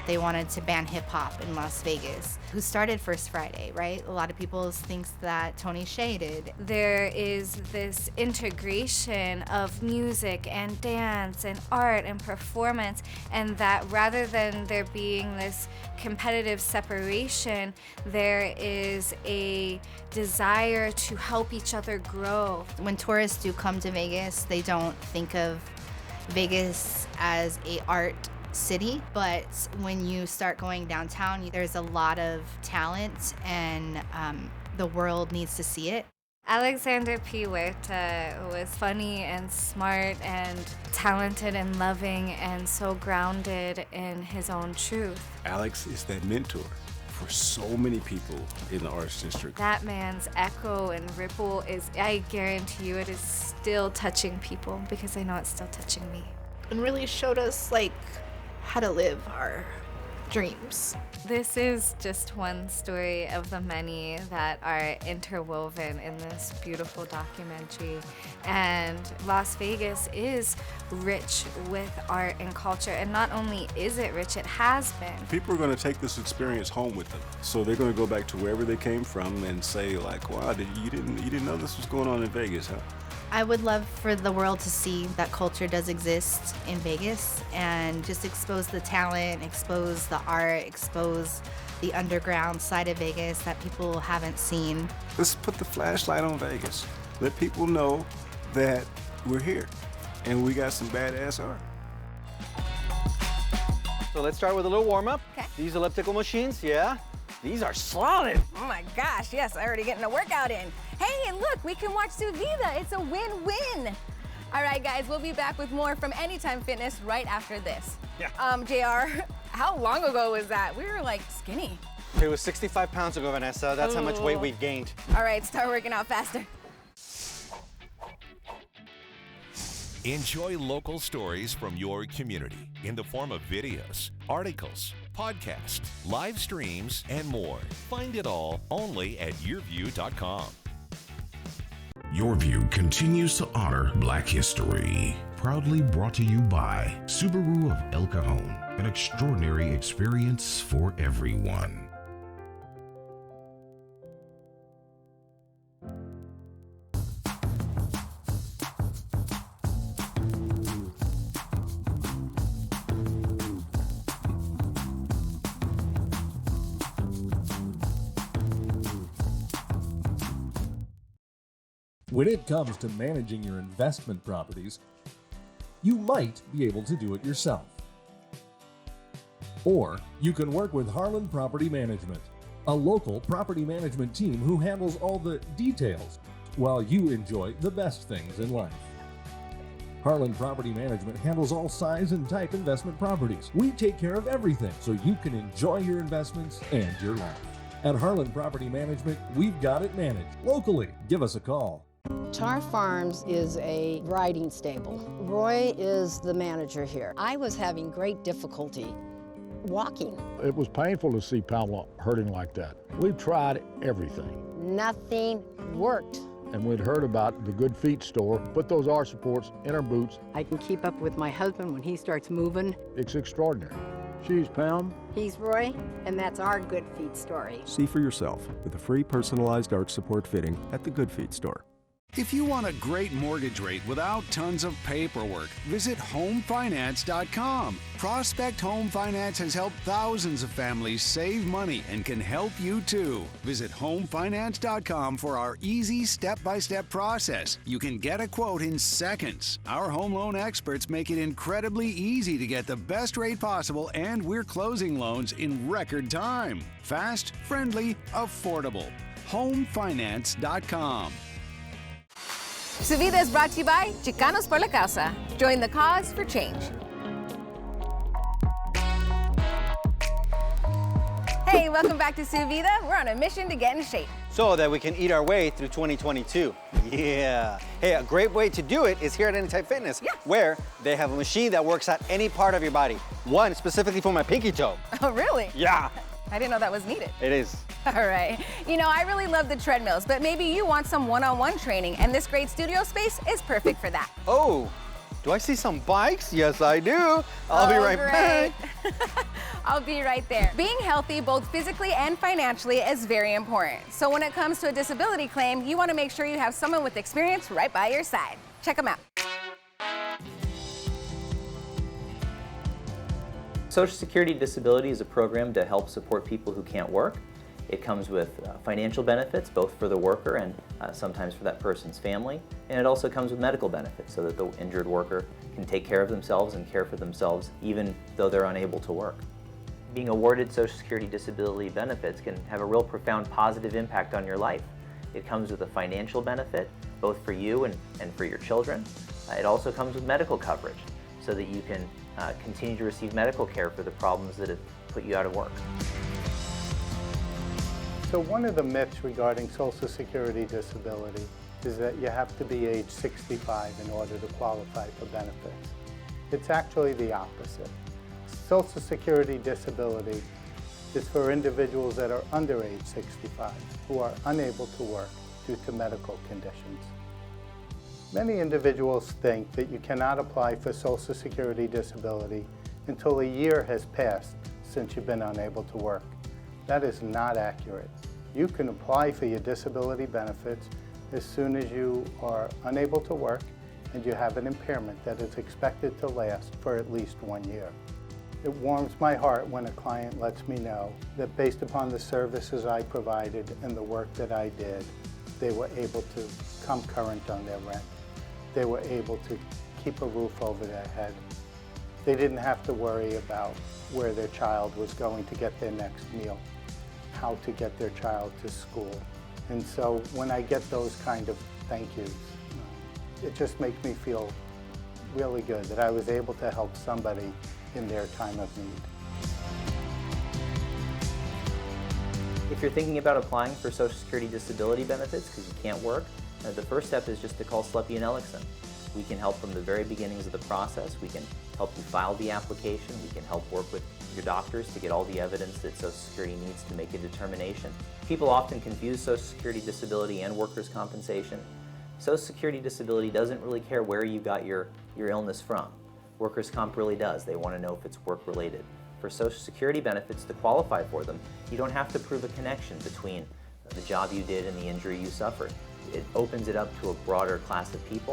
They wanted to ban hip-hop in Las Vegas. Who started First Friday, right? A lot of people think that Tony Hsieh did. There is this integration of music and dance and art and performance, and that rather than there being this competitive separation, there is a desire to help each other grow. When tourists do come to Vegas, they don't think of Vegas as a art city, but when you start going downtown, there's a lot of talent, and the world needs to see it. Alexander P. Huerta was funny and smart and talented and loving and so grounded in his own truth. Alex is that mentor for so many people in the Arts District. That man's echo and ripple is, I guarantee you, it is still touching people, because I know it's still touching me. And really showed us like how to live our dreams. This is just one story of the many that are interwoven in this beautiful documentary. And Las Vegas is rich with art and culture. And not only is it rich, it has been. People are going to take this experience home with them. So they're going to go back to wherever they came from and say like, wow, you didn't know this was going on in Vegas, huh? I would love for the world to see that culture does exist in Vegas, and just expose the talent, expose the art, expose the underground side of Vegas that people haven't seen. Let's put the flashlight on Vegas. Let people know that we're here and we got some badass art. So let's start with a little warm-up. Okay. These elliptical machines, These are solid. Oh my gosh, yes, already getting a workout in. Hey, and look, we can watch Su Vida. It's a win-win. All right, guys, we'll be back with more from Anytime Fitness right after this. Yeah. JR, how long ago was that? We were like skinny. It was 65 pounds ago, Vanessa. That's how much weight we've gained. All right, start working out faster. Enjoy local stories from your community in the form of videos, articles, podcasts, live streams, and more. Find it all only at yourview.com. Your View continues to honor Black history. Proudly brought to you by Subaru of El Cajon, an extraordinary experience for everyone. When it comes to managing your investment properties, you might be able to do it yourself. Or you can work with Harlan Property Management, a local property management team who handles all the details while you enjoy the best things in life. Harlan Property Management handles all size and type investment properties. We take care of everything so you can enjoy your investments and your life. At Harlan Property Management, we've got it managed locally. Give us a call. Tar Farms is a riding stable. Roy is the manager here. I was having great difficulty walking. It was painful to see Pamela hurting like that. We've tried everything. Nothing worked. And we'd heard about the Good Feet store. Put those arch supports in our boots. I can keep up with my husband when he starts moving. It's extraordinary. She's Pam. He's Roy, and that's our Good Feet story. See for yourself with a free personalized arch support fitting at the Good Feet store. If you want a great mortgage rate without tons of paperwork, visit homefinance.com. Prospect Home Finance has helped thousands of families save money and can help you too. Visit homefinance.com for our easy step-by-step process. You can get a quote in seconds. Our home loan experts make it incredibly easy to get the best rate possible, and we're closing loans in record time. Fast, friendly, affordable. Homefinance.com. Su Vida is brought to you by Chicanos por la Causa. Join the cause for change. Hey, welcome back to Su Vida. We're on a mission to get in shape. So that we can eat our way through 2022. Yeah. Hey, a great way to do it is here at Anytime Fitness, where they have a machine that works at any part of your body. One specifically for my pinky toe. Oh, really? Yeah. I didn't know that was needed. It is. All right. You know, I really love the treadmills, but maybe you want some one-on-one training, and this great studio space is perfect for that. Oh, do I see some bikes? Yes, I do. I'll be right back. I'll be right there. Being healthy, both physically and financially, is very important. So when it comes to a disability claim, you want to make sure you have someone with experience right by your side. Check them out. Social Security Disability is a program to help support people who can't work. It comes with financial benefits, both for the worker and sometimes for that person's family. And it also comes with medical benefits so that the injured worker can take care of themselves and care for themselves even though they're unable to work. Being awarded Social Security Disability benefits can have a real profound positive impact on your life. It comes with a financial benefit, both for you and for your children. It also comes with medical coverage so that you can continue to receive medical care for the problems that have put you out of work. So one of the myths regarding Social Security disability is that you have to be age 65 in order to qualify for benefits. It's actually the opposite. Social Security disability is for individuals that are under age 65 who are unable to work due to medical conditions. Many individuals think that you cannot apply for Social Security disability until a year has passed since you've been unable to work. That is not accurate. You can apply for your disability benefits as soon as you are unable to work and you have an impairment that is expected to last for at least 1 year. It warms my heart when a client lets me know that based upon the services I provided and the work that I did, they were able to come current on their rent. They were able to keep a roof over their head. They didn't have to worry about where their child was going to get their next meal. how to get their child to school. And so when I get those kind of thank yous, it just makes me feel really good that I was able to help somebody in their time of need. If you're thinking about applying for Social Security disability benefits because you can't work, the first step is just to call Sleppy and Ellickson. We can help from the very beginnings of the process. We can help you file the application. We can help work with your doctors to get all the evidence that Social Security needs to make a determination. People often confuse Social Security disability and workers' compensation. Social Security disability doesn't really care where you got your illness from. Workers' comp really does. They want to know if it's work-related. For Social Security benefits to qualify for them, you don't have to prove a connection between the job you did and the injury you suffered. It opens it up to a broader class of people.